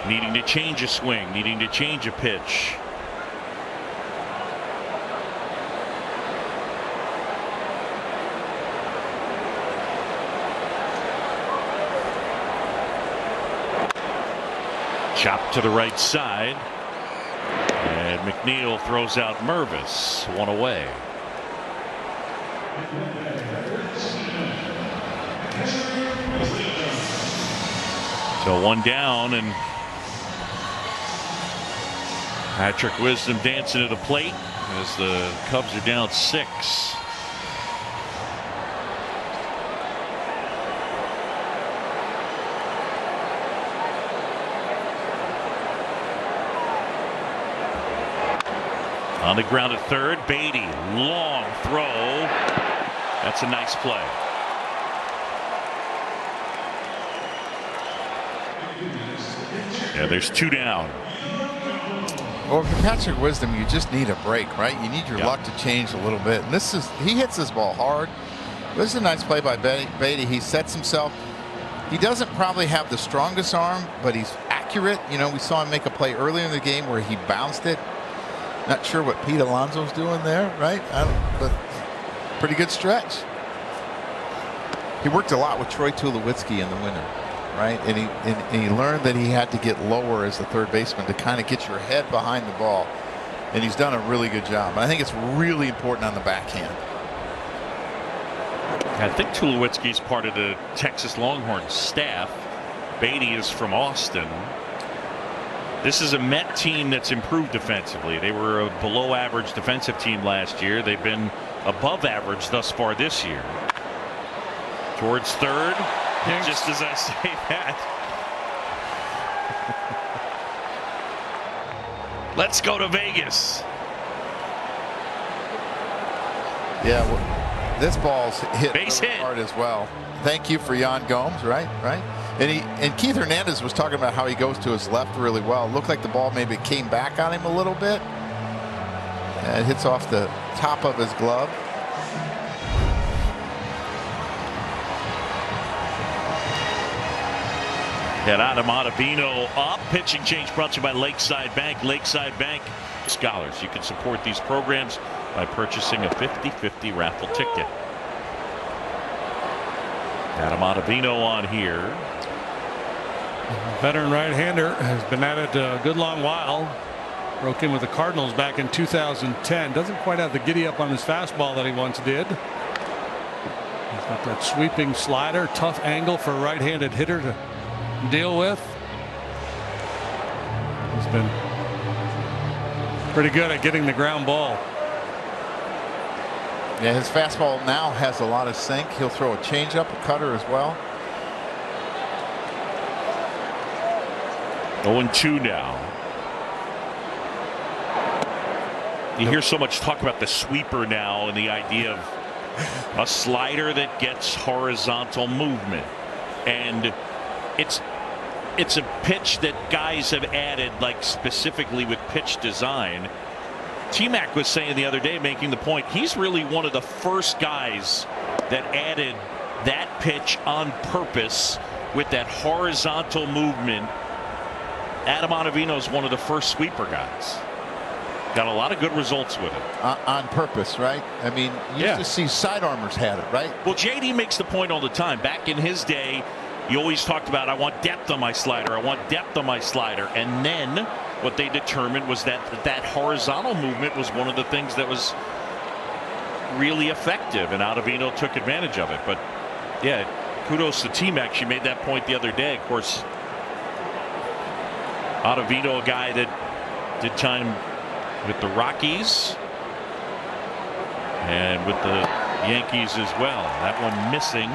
needing to change a swing, needing to change a pitch. Chop to the right side, and McNeil throws out Mervis, one away. So one down, and Patrick Wisdom dancing to the plate as the Cubs are down 6. On the ground at third, Beatty, long throw. That's a nice play. Yeah, there's 2 down. Well, for Patrick Wisdom, you just need a break, right? You need your luck to change a little bit. And he hits this ball hard. This is a nice play by Beatty. He sets himself. He doesn't probably have the strongest arm, but he's accurate. We saw him make a play earlier in the game where he bounced it. Not sure what Pete Alonso's doing there, right? But pretty good stretch. He worked a lot with Troy Tulowitzki in the winter, right? And he learned that he had to get lower as the third baseman to kind of get your head behind the ball. And he's done a really good job. And I think it's really important on the backhand. I think Tulowitzki's part of the Texas Longhorns staff. Beatty is from Austin. This is a Met team that's improved defensively. They were a below average defensive team last year. They've been above average thus far this year. Towards third, just as I say that. Let's go to Vegas. Yeah, well, this ball's hit base really hit hard as well. Thank you for Yan Gomes, right? And Keith Hernandez was talking about how he goes to his left really well. Looked like the ball maybe came back on him a little bit. And it hits off the top of his glove. And Adam Ottavino up. Pitching change brought to you by Lakeside Bank. Lakeside Bank Scholars. You can support these programs by purchasing a 50-50 raffle ticket. Adam Ottavino on here. Veteran right-hander has been at it a good long while. Broke in with the Cardinals back in 2010. Doesn't quite have the giddy up on his fastball that he once did. He's got that sweeping slider, tough angle for a right-handed hitter to deal with. He's been pretty good at getting the ground ball. Yeah, his fastball now has a lot of sink. He'll throw a changeup, a cutter as well. 0-2 now. You hear so much talk about the sweeper now and the idea of a slider that gets horizontal movement. And it's a pitch that guys have added, like specifically with pitch design. T-Mac was saying the other day, making the point, he's really one of the first guys that added that pitch on purpose with that horizontal movement. Adam Ottavino is one of the first sweeper guys. Got a lot of good results with it. On purpose, right? I mean, you used to see side armors had it, right? Well, JD makes the point all the time. Back in his day, you always talked about, I want depth on my slider. I want depth on my slider. And then what they determined was that horizontal movement was one of the things that was really effective, and Ottavino took advantage of it. But yeah, kudos to T-Mac. She made that point the other day. Of course, Ottavino, a guy that did time with the Rockies and with the Yankees as well. That one missing.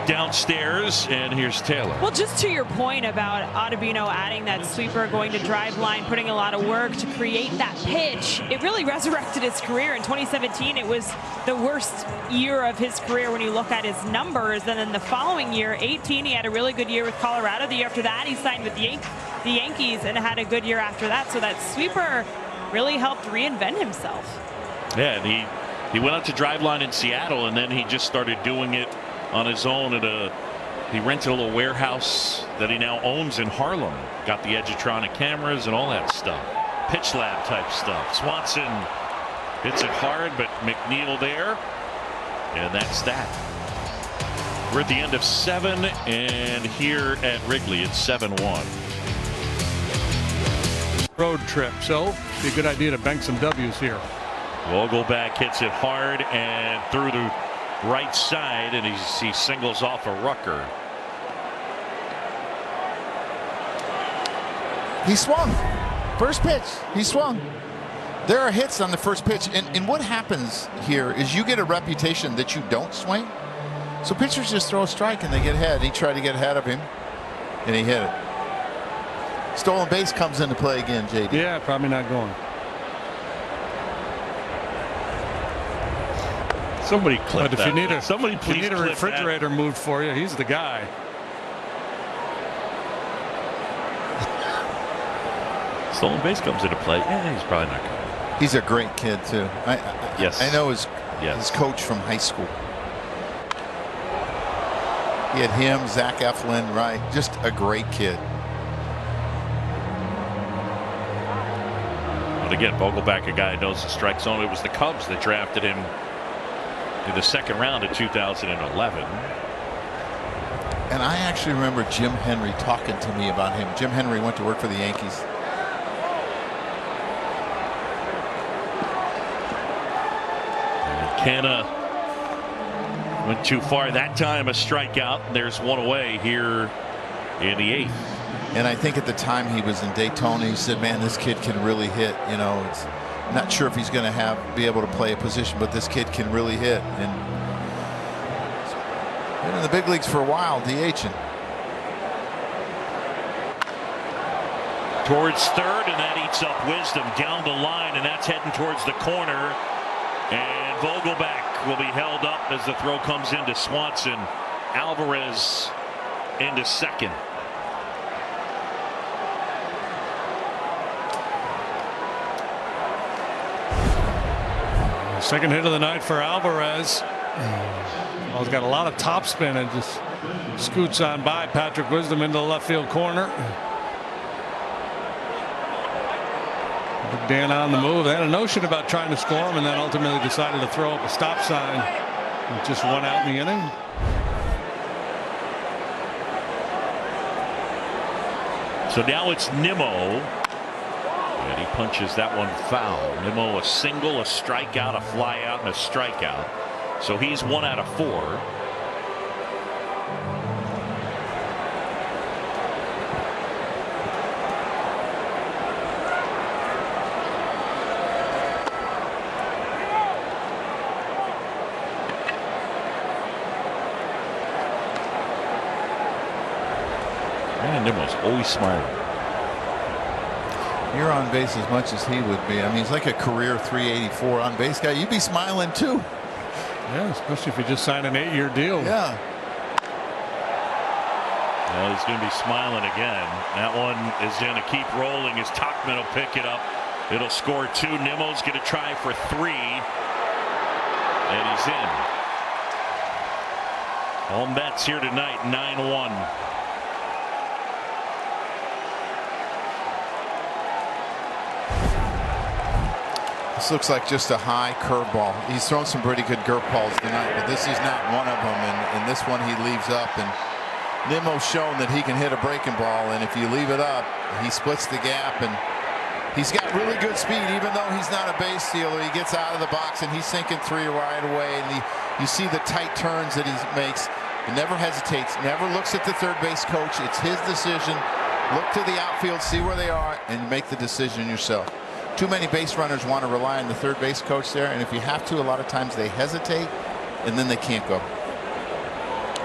Downstairs, and here's Taylor. Well, just to your point about Ottavino adding that sweeper, going to drive line, putting a lot of work to create that pitch, it really resurrected his career. In 2017, it was the worst year of his career when you look at his numbers. And then the following year, 18, he had a really good year with Colorado. The year after that, he signed with the Yankees and had a good year after that. So that sweeper really helped reinvent himself. Yeah, and he went out to drive line in Seattle, and then he just started doing it on his own he rented a little warehouse that he now owns in Harlem. Got the Edgertronic cameras and all that stuff. Pitch lab type stuff. Swanson hits it hard, but McNeil there. And that's that. We're at the end of 7, and here at Wrigley it's 7-1. Road trip, so it'd be a good idea to bank some W's here. Vogelback hits it hard and through the right side, and he singles off a Rucker. He swung. First pitch, he swung. There are hits on the first pitch, and what happens here is you get a reputation that you don't swing. So pitchers just throw a strike and they get ahead. He tried to get ahead of him, and he hit it. Stolen base comes into play again, JD. Yeah, probably not going. Somebody clip but if that. you need a Somebody please need a clip refrigerator that. moved for you, he's the guy. Stolen base comes into play. Yeah, he's probably not going. He's a great kid too. Yes. I know his coach from high school. He had him, Zach Eflin, right? Just a great kid. But again, Vogelback, a guy who knows the strike zone. It was the Cubs that drafted him in the second round of 2011. And I actually remember Jim Henry talking to me about him. Jim Henry went to work for the Yankees. McKenna went too far that time. A strikeout. There's one away here in the 8th. And I think at the time he was in Daytona, he said, man, this kid can really hit. You know, it's not sure if he's going to be able to play a position, but this kid can really hit. And been in the big leagues for a while, DHing. Towards third, and that eats up Wisdom down the line, and that's heading towards the corner. And Vogelback will be held up as the throw comes into Swanson. Alvarez into second. Second hit of the night for Alvarez. Well, he's got a lot of topspin and just scoots on by Patrick Wisdom into the left field corner. Dan on the move. They had a notion about trying to score him and then ultimately decided to throw up a stop sign. With just one out in the inning. So now it's Nimmo. And he punches that one foul. Nimmo a single, a strikeout, a fly out, and a strikeout. So he's 1 out of 4. And Nimmo's always smiling. You're on base as much as he would be. I mean, he's like a career 384 on base guy. You'd be smiling too. Yeah, especially if you just signed an 8-year deal. Yeah. Well, he's going to be smiling again. That one is going to keep rolling as Tauchman will pick it up. It'll score 2. Nimmo's going to try for 3. And he's in. All Mets here tonight, 9-1. This looks like just a high curveball. He's thrown some pretty good curveballs tonight, but this is not one of them. And this one he leaves up. And Nimmo's shown that he can hit a breaking ball. And if you leave it up, he splits the gap. And he's got really good speed, even though he's not a base stealer. He gets out of the box and he's sinking 3 right away. And you see the tight turns that he makes. He never hesitates, never looks at the third base coach. It's his decision. Look to the outfield, see where they are, and make the decision yourself. Too many base runners want to rely on the third base coach there, and if you have to, a lot of times they hesitate, and then they can't go.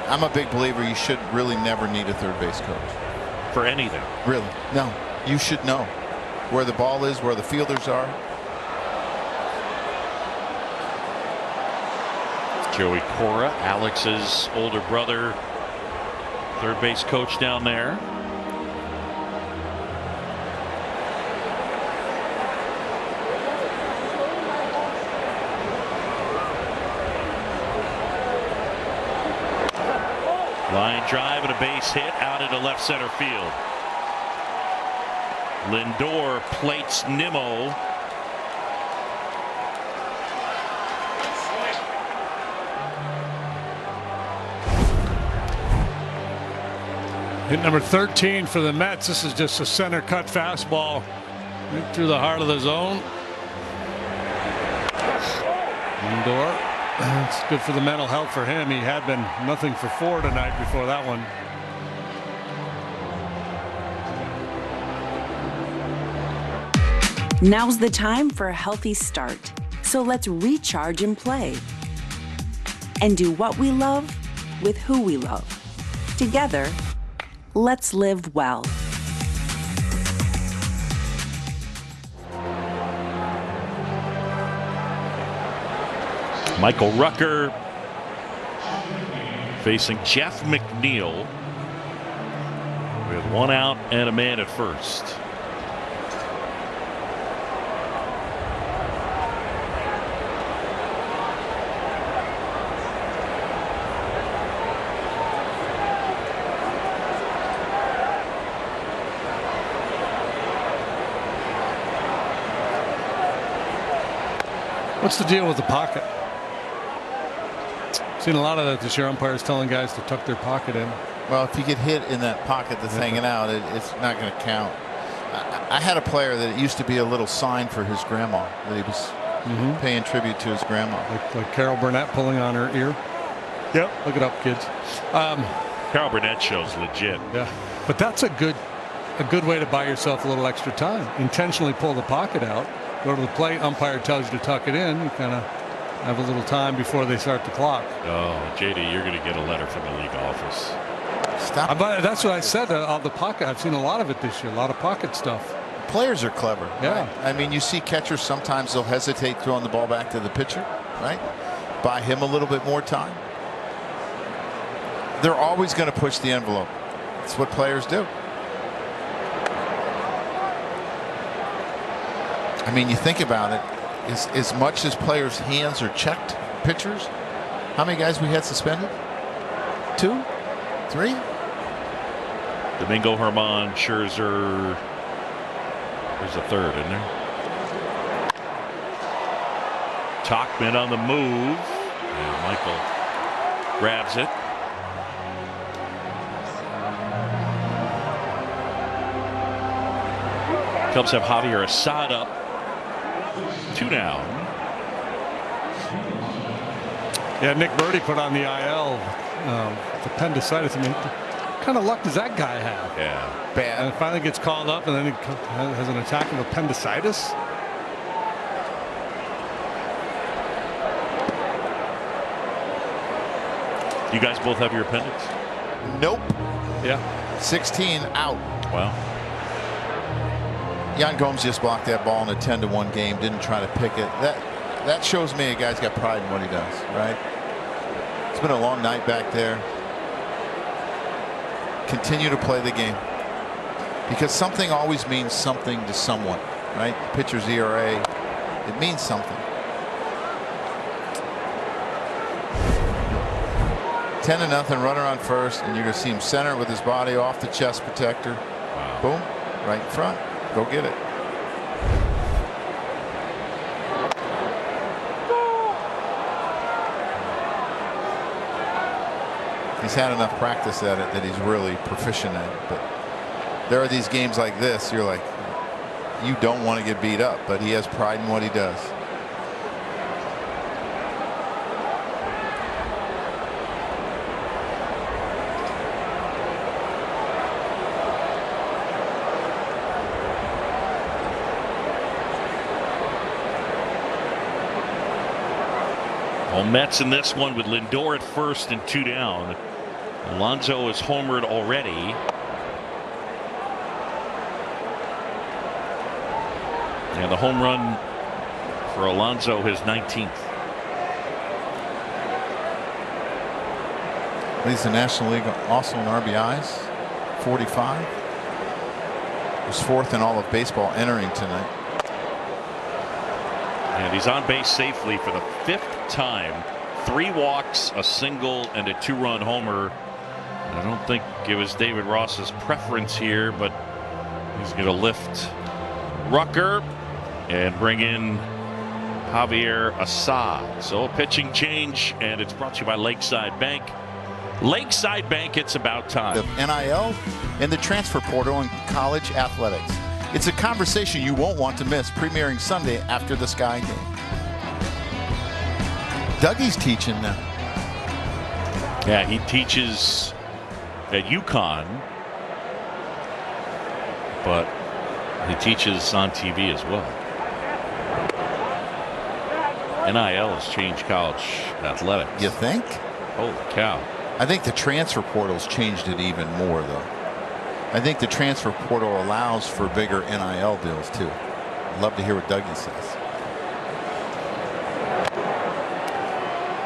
I'm a big believer you should really never need a third base coach. For anything. Really? No. You should know where the ball is, where the fielders are. Joey Cora, Alex's older brother, third base coach down there. Line drive and a base hit out into left center field. Lindor plates Nimmo. Hit number 13 for the Mets. This is just a center cut fastball right through the heart of the zone. Lindor. It's good for the mental health for him. He had been nothing for 4 tonight before that one. Now's the time for a healthy start. So let's recharge and play. And do what we love with who we love. Together, let's live well. Michael Rucker facing Jeff McNeil with 1 out and a man at first. What's the deal with the pocket? Seen a lot of that this year. Umpires telling guys to tuck their pocket in. Well, if you get hit in that pocket that's hanging out, it's not going to count. I had a player that it used to be a little sign for his grandma that he was paying tribute to his grandma. Like Carol Burnett pulling on her ear. Yep. Look it up, kids. Carol Burnett show's legit. Yeah, but that's a good way to buy yourself a little extra time. Intentionally pull the pocket out, go to the plate. Umpire tells you to tuck it in. You kind of have a little time before they start the clock. Oh, JD, you're going to get a letter from the league office. Stop. That's what I said. All the pocket. I've seen a lot of it this year. A lot of pocket stuff. Players are clever. Yeah. Right? I mean, you see catchers sometimes they'll hesitate throwing the ball back to the pitcher, right? Buy him a little bit more time. They're always going to push the envelope. That's what players do. I mean, you think about it. As much as players' hands are checked, pitchers, how many guys we had suspended? 2, 3. Domingo Germán, Scherzer. There's a third, isn't there? Tauchman on the move. And Michael grabs it. Cubs have Javier Assad up. 2 now. Yeah, Nick Birdie put on the IL the appendicitis. I mean, what kind of luck does that guy have? Yeah, bad. And finally gets called up, and then he has an attack of appendicitis. You guys both have your appendix? Nope. Yeah. 16 out. Wow. Yan Gomes just blocked that ball in a 10-1 game. Didn't try to pick it. That shows me a guy's got pride in what he does, right? It's been a long night back there. Continue to play the game because something always means something to someone, right? Pitcher's ERA, it means something. 10-0, runner on first, and you're going to see him center with his body off the chest protector. Wow. Boom, right in front. Go get it. He's had enough practice at it that he's really proficient at it. But there are these games like this, you're like, you don't want to get beat up, but he has pride in what he does. Well, Mets in this one with Lindor at first and 2 down. Alonso is homered already. And the home run for Alonso, his 19th. Leads the National League also in RBIs, 45. Was 4th in all of baseball entering tonight. And he's on base safely for the 5th time. 3 walks, a single, and a 2-run homer. I don't think it was David Ross's preference here, but he's going to lift Rucker and bring in Javier Assad. So a pitching change, and it's brought to you by Lakeside Bank. Lakeside Bank, it's about time. The NIL and the transfer portal in college athletics. It's a conversation you won't want to miss, premiering Sunday after the Sky game. Dougie's teaching now. Yeah, he teaches at UConn, but he teaches on TV as well. NIL has changed college athletics. You think? Holy cow. I think the transfer portal's changed it even more, though. I think the transfer portal allows for bigger NIL deals, too. I'd love to hear what Dougie says.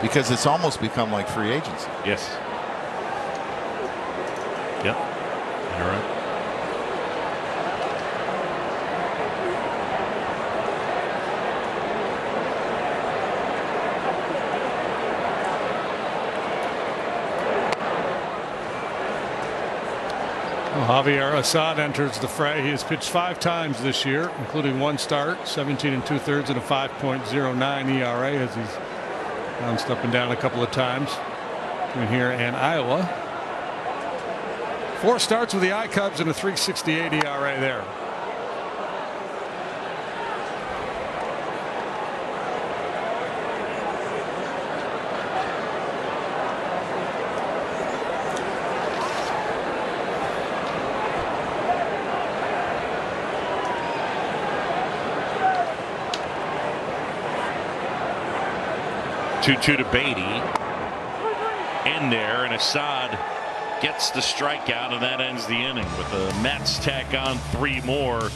Because it's almost become like free agency. Yes. Yep. You're right. Javier Assad enters the fray. He has pitched 5 times this year, including 1 start, 17 2/3 and a 5.09 ERA as he's bounced up and down a couple of times between here and Iowa. 4 starts with the I-Cubs and a 3.68 ERA there. Two to Beatty in there, and Assad gets the strikeout, and that ends the inning. With the Mets tack on 3 more.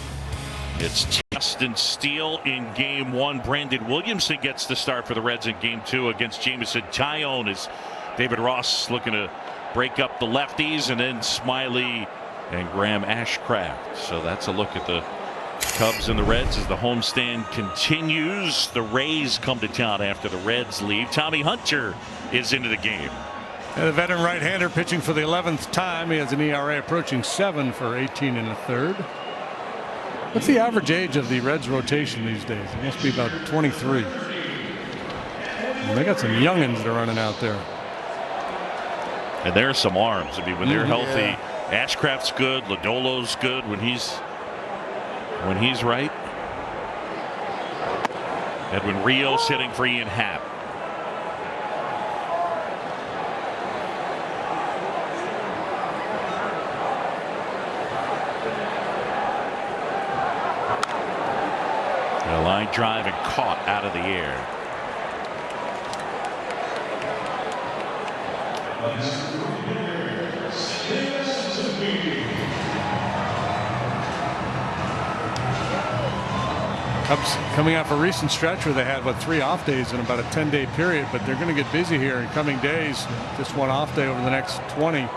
It's Justin Steele in game 1. Brandon Williamson gets the start for the Reds in game 2 against Jameson Taillon as David Ross looking to break up the lefties, and then Smiley and Graham Ashcraft. So that's a look at the Cubs and the Reds as the homestand continues. The Rays come to town after the Reds leave. Tommy Hunter is into the game. And the veteran right-hander pitching for the 11th time. He has an ERA approaching 7 for 18 1/3. What's the average age of the Reds rotation these days? It must be about 23. And they got some youngins that are running out there. And there's some arms. I mean, when they're healthy, Ashcraft's good. Lodolo's good when he's right. Edwin Rios hitting for Ian Happ. A line drive and caught out of the air. Cubs coming off a recent stretch where they had 3 off days in about a 10-day period, but they're going to get busy here in coming days. Just 1 off day over the next 20.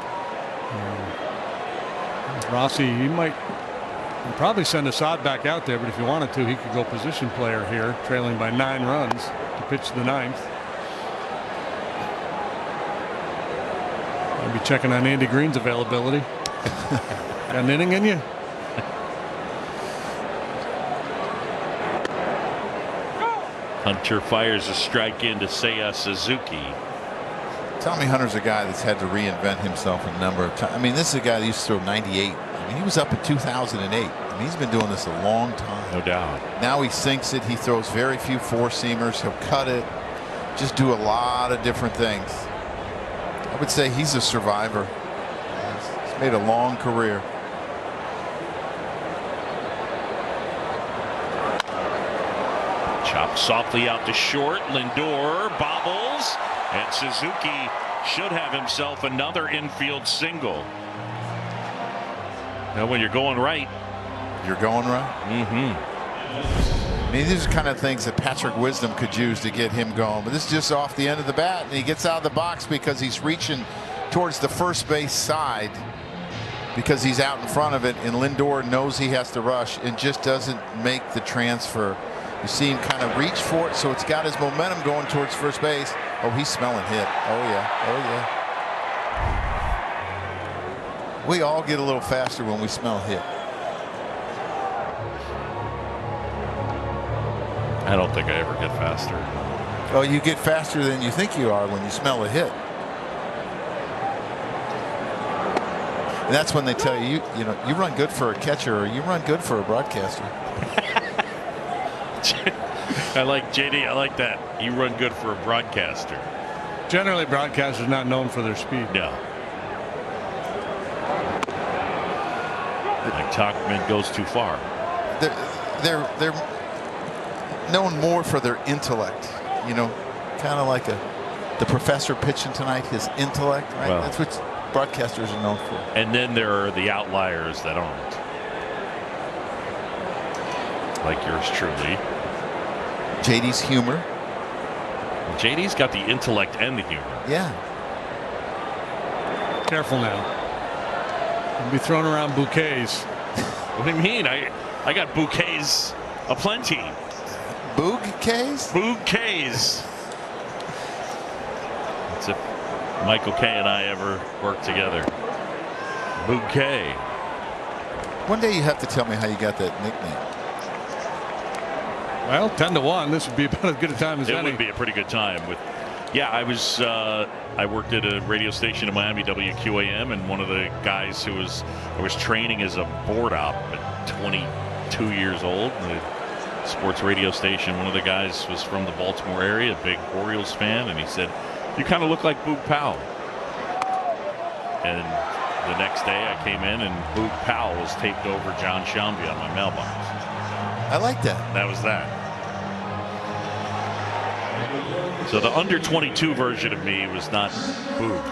Rossi, he might probably send Assad back out there, but if he wanted to, he could go position player here, trailing by 9 runs to pitch the 9th. I'll be checking on Andy Green's availability. Got an inning in you? Hunter fires a strike into Seiya Suzuki. Tommy Hunter's a guy that's had to reinvent himself a number of times. I mean, this is a guy that used to throw 98. I mean, he was up in 2008. I mean, he's been doing this a long time. No doubt. Now he sinks it. He throws very few four-seamers. He'll cut it. Just do a lot of different things. I would say he's a survivor. He's made a long career. Chopped softly out to short. Lindor bobbles, and Suzuki should have himself another infield single. Now, when you're going right, you're going right. I mean, these are kind of things that Patrick Wisdom could use to get him going. But this is just off the end of the bat, and he gets out of the box because he's reaching towards the first base side because he's out in front of it, and Lindor knows he has to rush and just doesn't make the transfer. You see him kind of reach for it, so it's got his momentum going towards first base. Oh, he's smelling hit. Oh, yeah. Oh, yeah. We all get a little faster when we smell hit. I don't think I ever get faster. Oh, you get faster than you think you are when you smell a hit. And that's when they tell you, you know, you run good for a catcher or you run good for a broadcaster. I like JD. I like that. You run good for a broadcaster. Generally, broadcasters not known for their speed. No. Like Tauchman goes too far. They're known more for their intellect. You know, kind of like the professor pitching tonight. His intellect, right? Well, that's what broadcasters are known for. And then there are the outliers that aren't, like yours truly. JD's humor. JD's got the intellect and the humor. Yeah. Careful now. You'll be throwing around bouquets. What do you mean? I got bouquets aplenty. Bouquets? Bouquets. That's if Michael Kay and I ever work together. Bouquet. One day you have to tell me how you got that nickname. Well, 10-1. This would be about as good a time as any. It would be a pretty good time. I worked at a radio station in Miami, WQAM, and one of the guys I was training as a board op at 22 years old. The sports radio station. One of the guys was from the Baltimore area, a big Orioles fan, and he said, "You kind of look like Boog Powell." And the next day I came in and Boog Powell was taped over John Shambi on my mailbox. I like that. That was that. So the under 22 version of me was not Boog.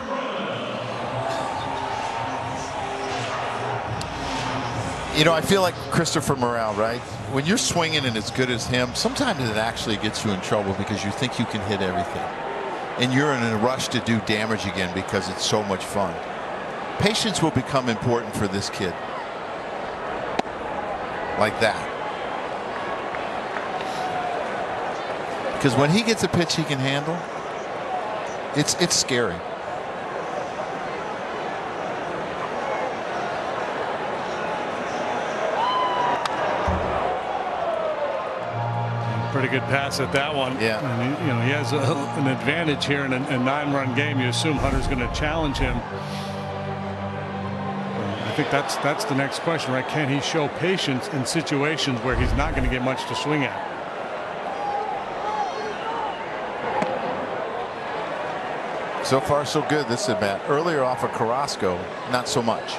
You know, I feel like Christopher Morel, right? When you're swinging and as good as him, sometimes it actually gets you in trouble because you think you can hit everything. And you're in a rush to do damage again because it's so much fun. Patience will become important for this kid. Like that. Because when he gets a pitch he can handle, it's scary. Pretty good pass at that one. Yeah. And he has an advantage here in a 9-run game. You assume Hunter's going to challenge him. I think that's the next question, right? Can he show patience in situations where he's not going to get much to swing at? So far, so good this at bat. Earlier off of Carrasco, not so much.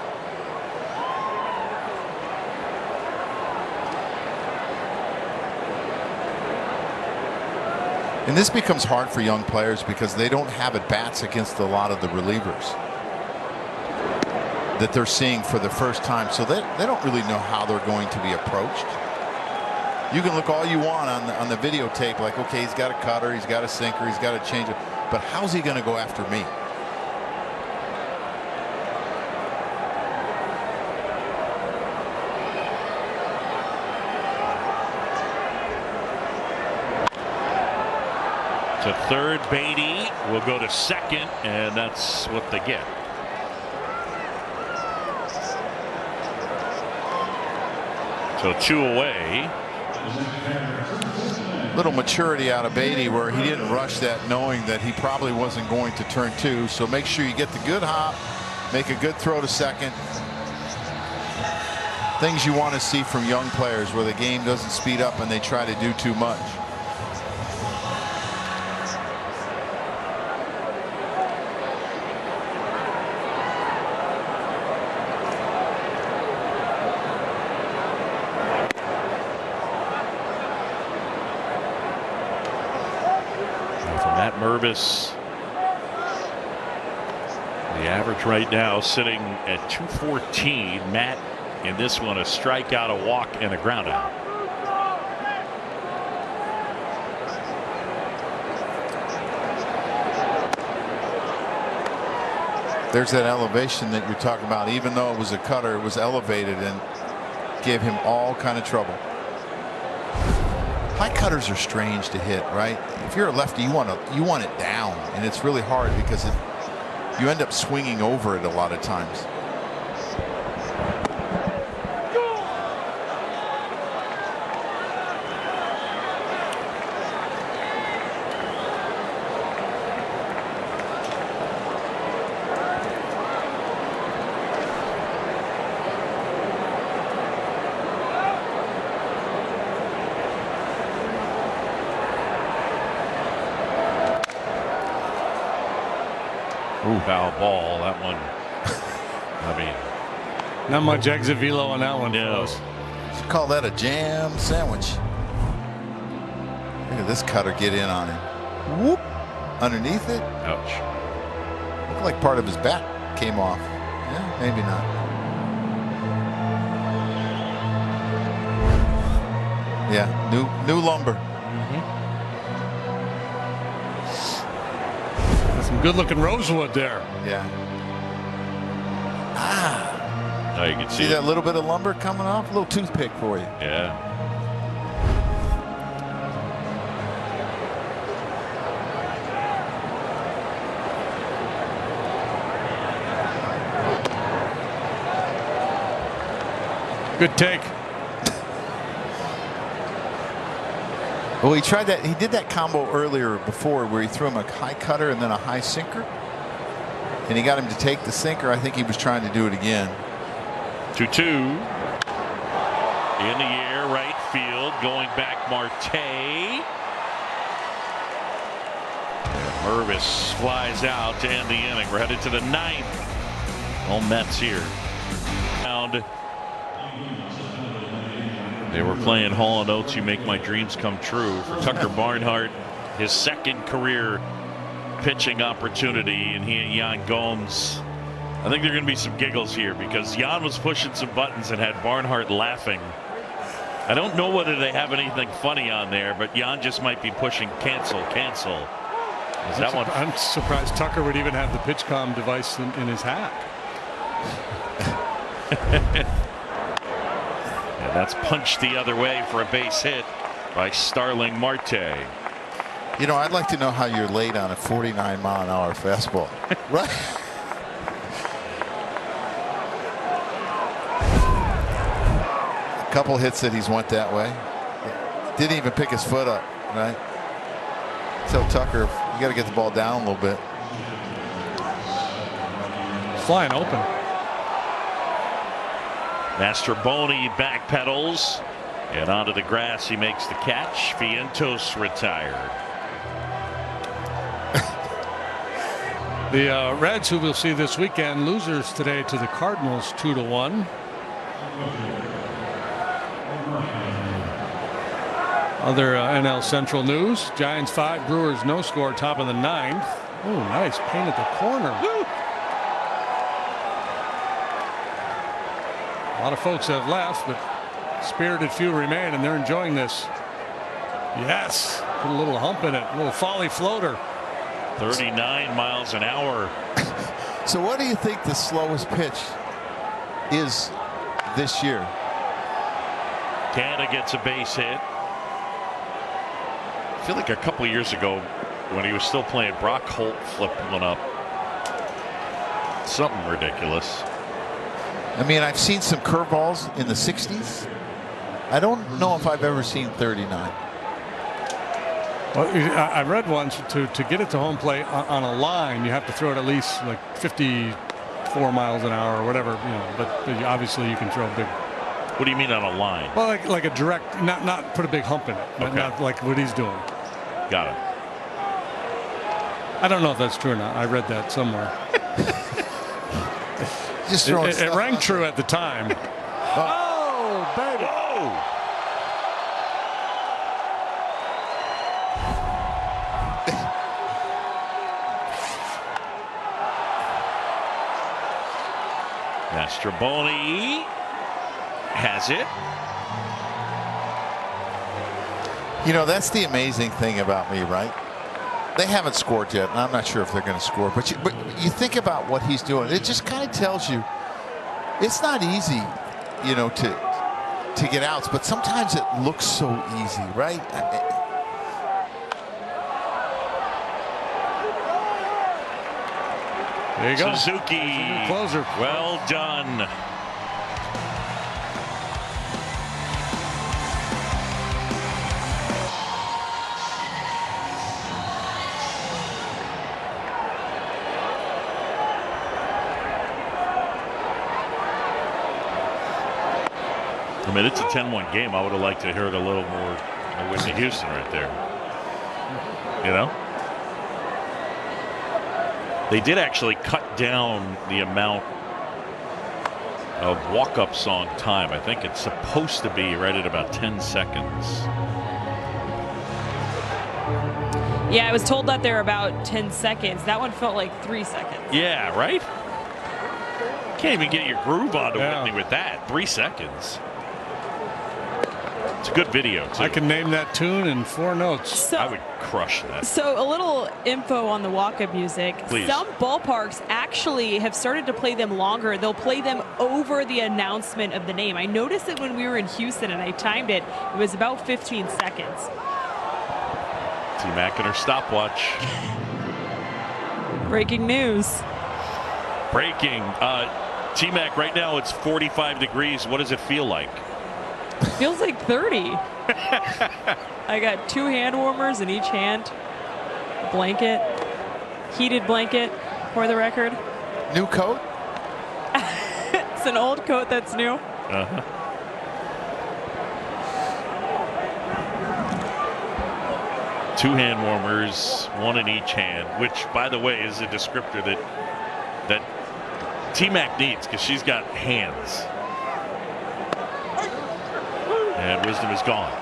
And this becomes hard for young players because they don't have at bats against a lot of the relievers that they're seeing for the first time. So they don't really know how they're going to be approached. You can look all you want on the videotape, like, okay, he's got a cutter, he's got a sinker, he's got a changeup. But how's he going to go after me? To third, Beatty will go to second, and that's what they get. So 2 away. Little maturity out of Beatty where he didn't rush that knowing that he probably wasn't going to turn 2. So make sure you get the good hop, make a good throw to second. Things you want to see from young players where the game doesn't speed up and they try to do too much. Matt Mervis, the average right now sitting at 214. Matt in this one, a strikeout, a walk, and a ground out. There's that elevation that you're talking about. Even though it was a cutter, it was elevated and gave him all kind of trouble. High cutters are strange to hit, right? If you're a lefty, you want it down, and it's really hard because you end up swinging over it a lot of times. Ooh, foul ball. That one. I mean, not much exit velo on that one. No. You call that a jam sandwich. Look at this cutter get in on him. Whoop. Underneath it. Ouch. Looked like part of his bat came off. Yeah, maybe not. Yeah, new lumber. Some good looking rosewood there. Yeah. Now you can See that little bit of lumber coming off? A little toothpick for you. Yeah. Good take. Well, he tried that. He did that combo earlier before where he threw him a high cutter and then a high sinker. And he got him to take the sinker. I think he was trying to do it again. 2-2. In the air, right field. Going back, Marte. And Mervis flies out to end the inning. We're headed to the 9th. All Mets here. They were playing Hall & Oates, You Make My Dreams Come True for Tucker Barnhart, his second career pitching opportunity, and he and Yan Gomes. I think there are going to be some giggles here because Yan was pushing some buttons and had Barnhart laughing. I don't know whether they have anything funny on there, but Yan just might be pushing cancel. I'm surprised Tucker would even have the PitchCom device in his hat. And that's punched the other way for a base hit by Starling Marte. You know, I'd like to know how you're late on a 49-mile-an-hour fastball. Right? A couple hits that he's went that way. Didn't even pick his foot up, right? Tell Tucker, you got to get the ball down a little bit. Flying open. Mastroboni backpedals and onto the grass. He makes the catch. Vientos retired. The Reds, who we'll see this weekend, losers today to the Cardinals 2-1. Other NL Central news: Giants 5, Brewers no score, top of the 9th. Oh, nice paint at the corner. Woo! A lot of folks have left, but spirited few remain, and they're enjoying this. Yes, put a little hump in it, a little folly floater. 39 miles an hour. So what do you think the slowest pitch is this year? Canada gets a base hit. I feel like a couple of years ago when he was still playing, Brock Holt flipped one up. Something ridiculous. I mean, I've seen some curveballs in the 60s. I don't know if I've ever seen 39. Well, I read once to get it to home plate on a line, you have to throw it at least like 54 miles an hour or whatever, but obviously you can throw a big. What do you mean on a line? Well, like a direct, not put a big hump in it, Okay. not like what he's doing. Got it. I don't know if that's true or not. I read that somewhere. Just throwing It rang true at the time. Oh, baby. Whoa! Mastrobuoni has it. That's the amazing thing about me, right? They haven't scored yet, and I'm not sure if they're going to score. But you think about what he's doing. It just kind of tells you it's not easy, to get outs. But sometimes it looks so easy, right? There you go. Suzuki. Closer. Well done. I mean, it's a 10-1 game. I would have liked to hear it a little more Whitney Houston right there. They did actually cut down the amount of walk-up song time. I think it's supposed to be right at about 10 seconds. Yeah, I was told that they're about 10 seconds. That one felt like 3 seconds. Yeah, right? Can't even get your groove onto Whitney with that. 3 seconds. It's a good video, too. I can name that tune in 4 notes. I would crush that. So a little info on the walk-up music. Please. Some ballparks actually have started to play them longer. They'll play them over the announcement of the name. I noticed it when we were in Houston and I timed it. It was about 15 seconds. T-Mac and her stopwatch. Breaking news. Breaking. T-Mac, right now it's 45 degrees. What does it feel like? Feels like 30. I got 2 hand warmers in each hand. Blanket. Heated blanket, for the record. New coat? It's an old coat that's new. Uh-huh. Two hand warmers, one in each hand, which, by the way, is a descriptor that T-Mac needs because she's got hands. And Wisdom is gone.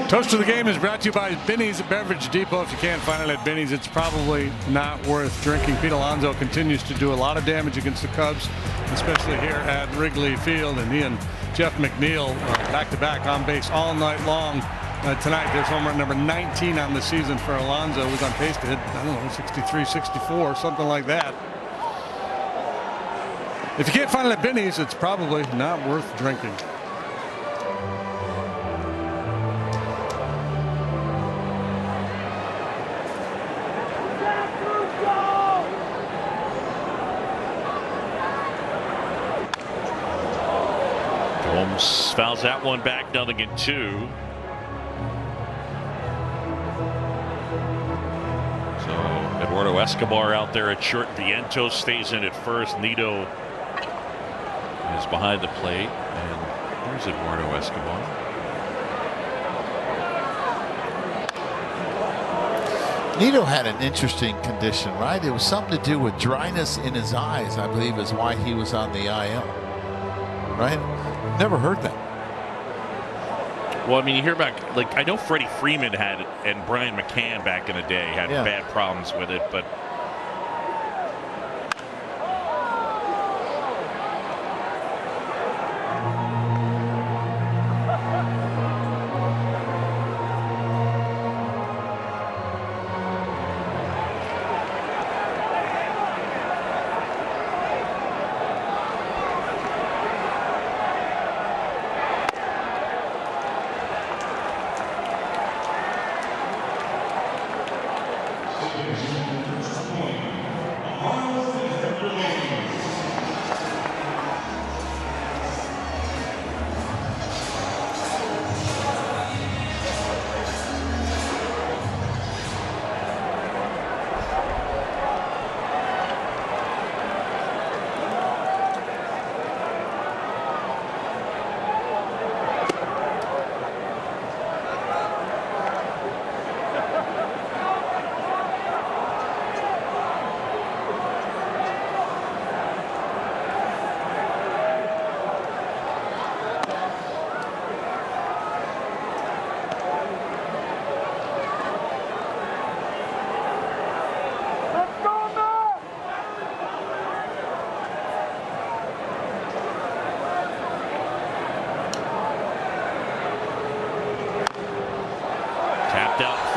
Toast of the Game is brought to you by Binny's Beverage Depot. If you can't find it at Binny's, it's probably not worth drinking. Pete Alonso continues to do a lot of damage against the Cubs, especially here at Wrigley Field. And he and Jeff McNeil back-to-back on base all night long. Tonight, there's home run number 19 on the season for Alonso. Who's on pace to hit, 63, 64, something like that. If you can't find it at Binny's, it's probably not worth drinking. Holmes fouls that one back, 0-2. So Eduardo Escobar out there at short. Vientos stays in at first. Nido is behind the plate, and there's Eduardo Escobar. Nido had an interesting condition, right? It was something to do with dryness in his eyes, I believe, is why he was on the IL. Right? Never heard that. Well, I mean, you hear about, like, I know Freddie Freeman had, and Brian McCann back in the day had bad problems with it, but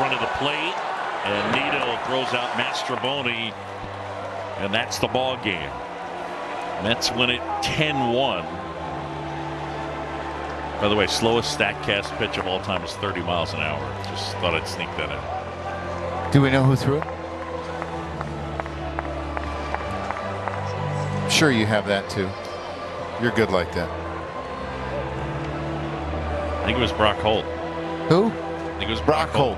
front of the plate, and Nido throws out Mastrobuoni, and that's the ball game. Mets win it 10-1. By the way, slowest StatCast pitch of all time is 30 miles an hour. Just thought I'd sneak that in. Do we know who threw it? I'm sure you have that too. You're good like that. I think it was Brock Holt. Who? I think it was Brock Holt.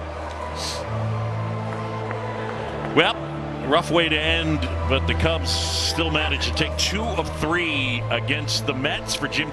Well, rough way to end, but the Cubs still managed to take 2 of 3 against the Mets. For Jim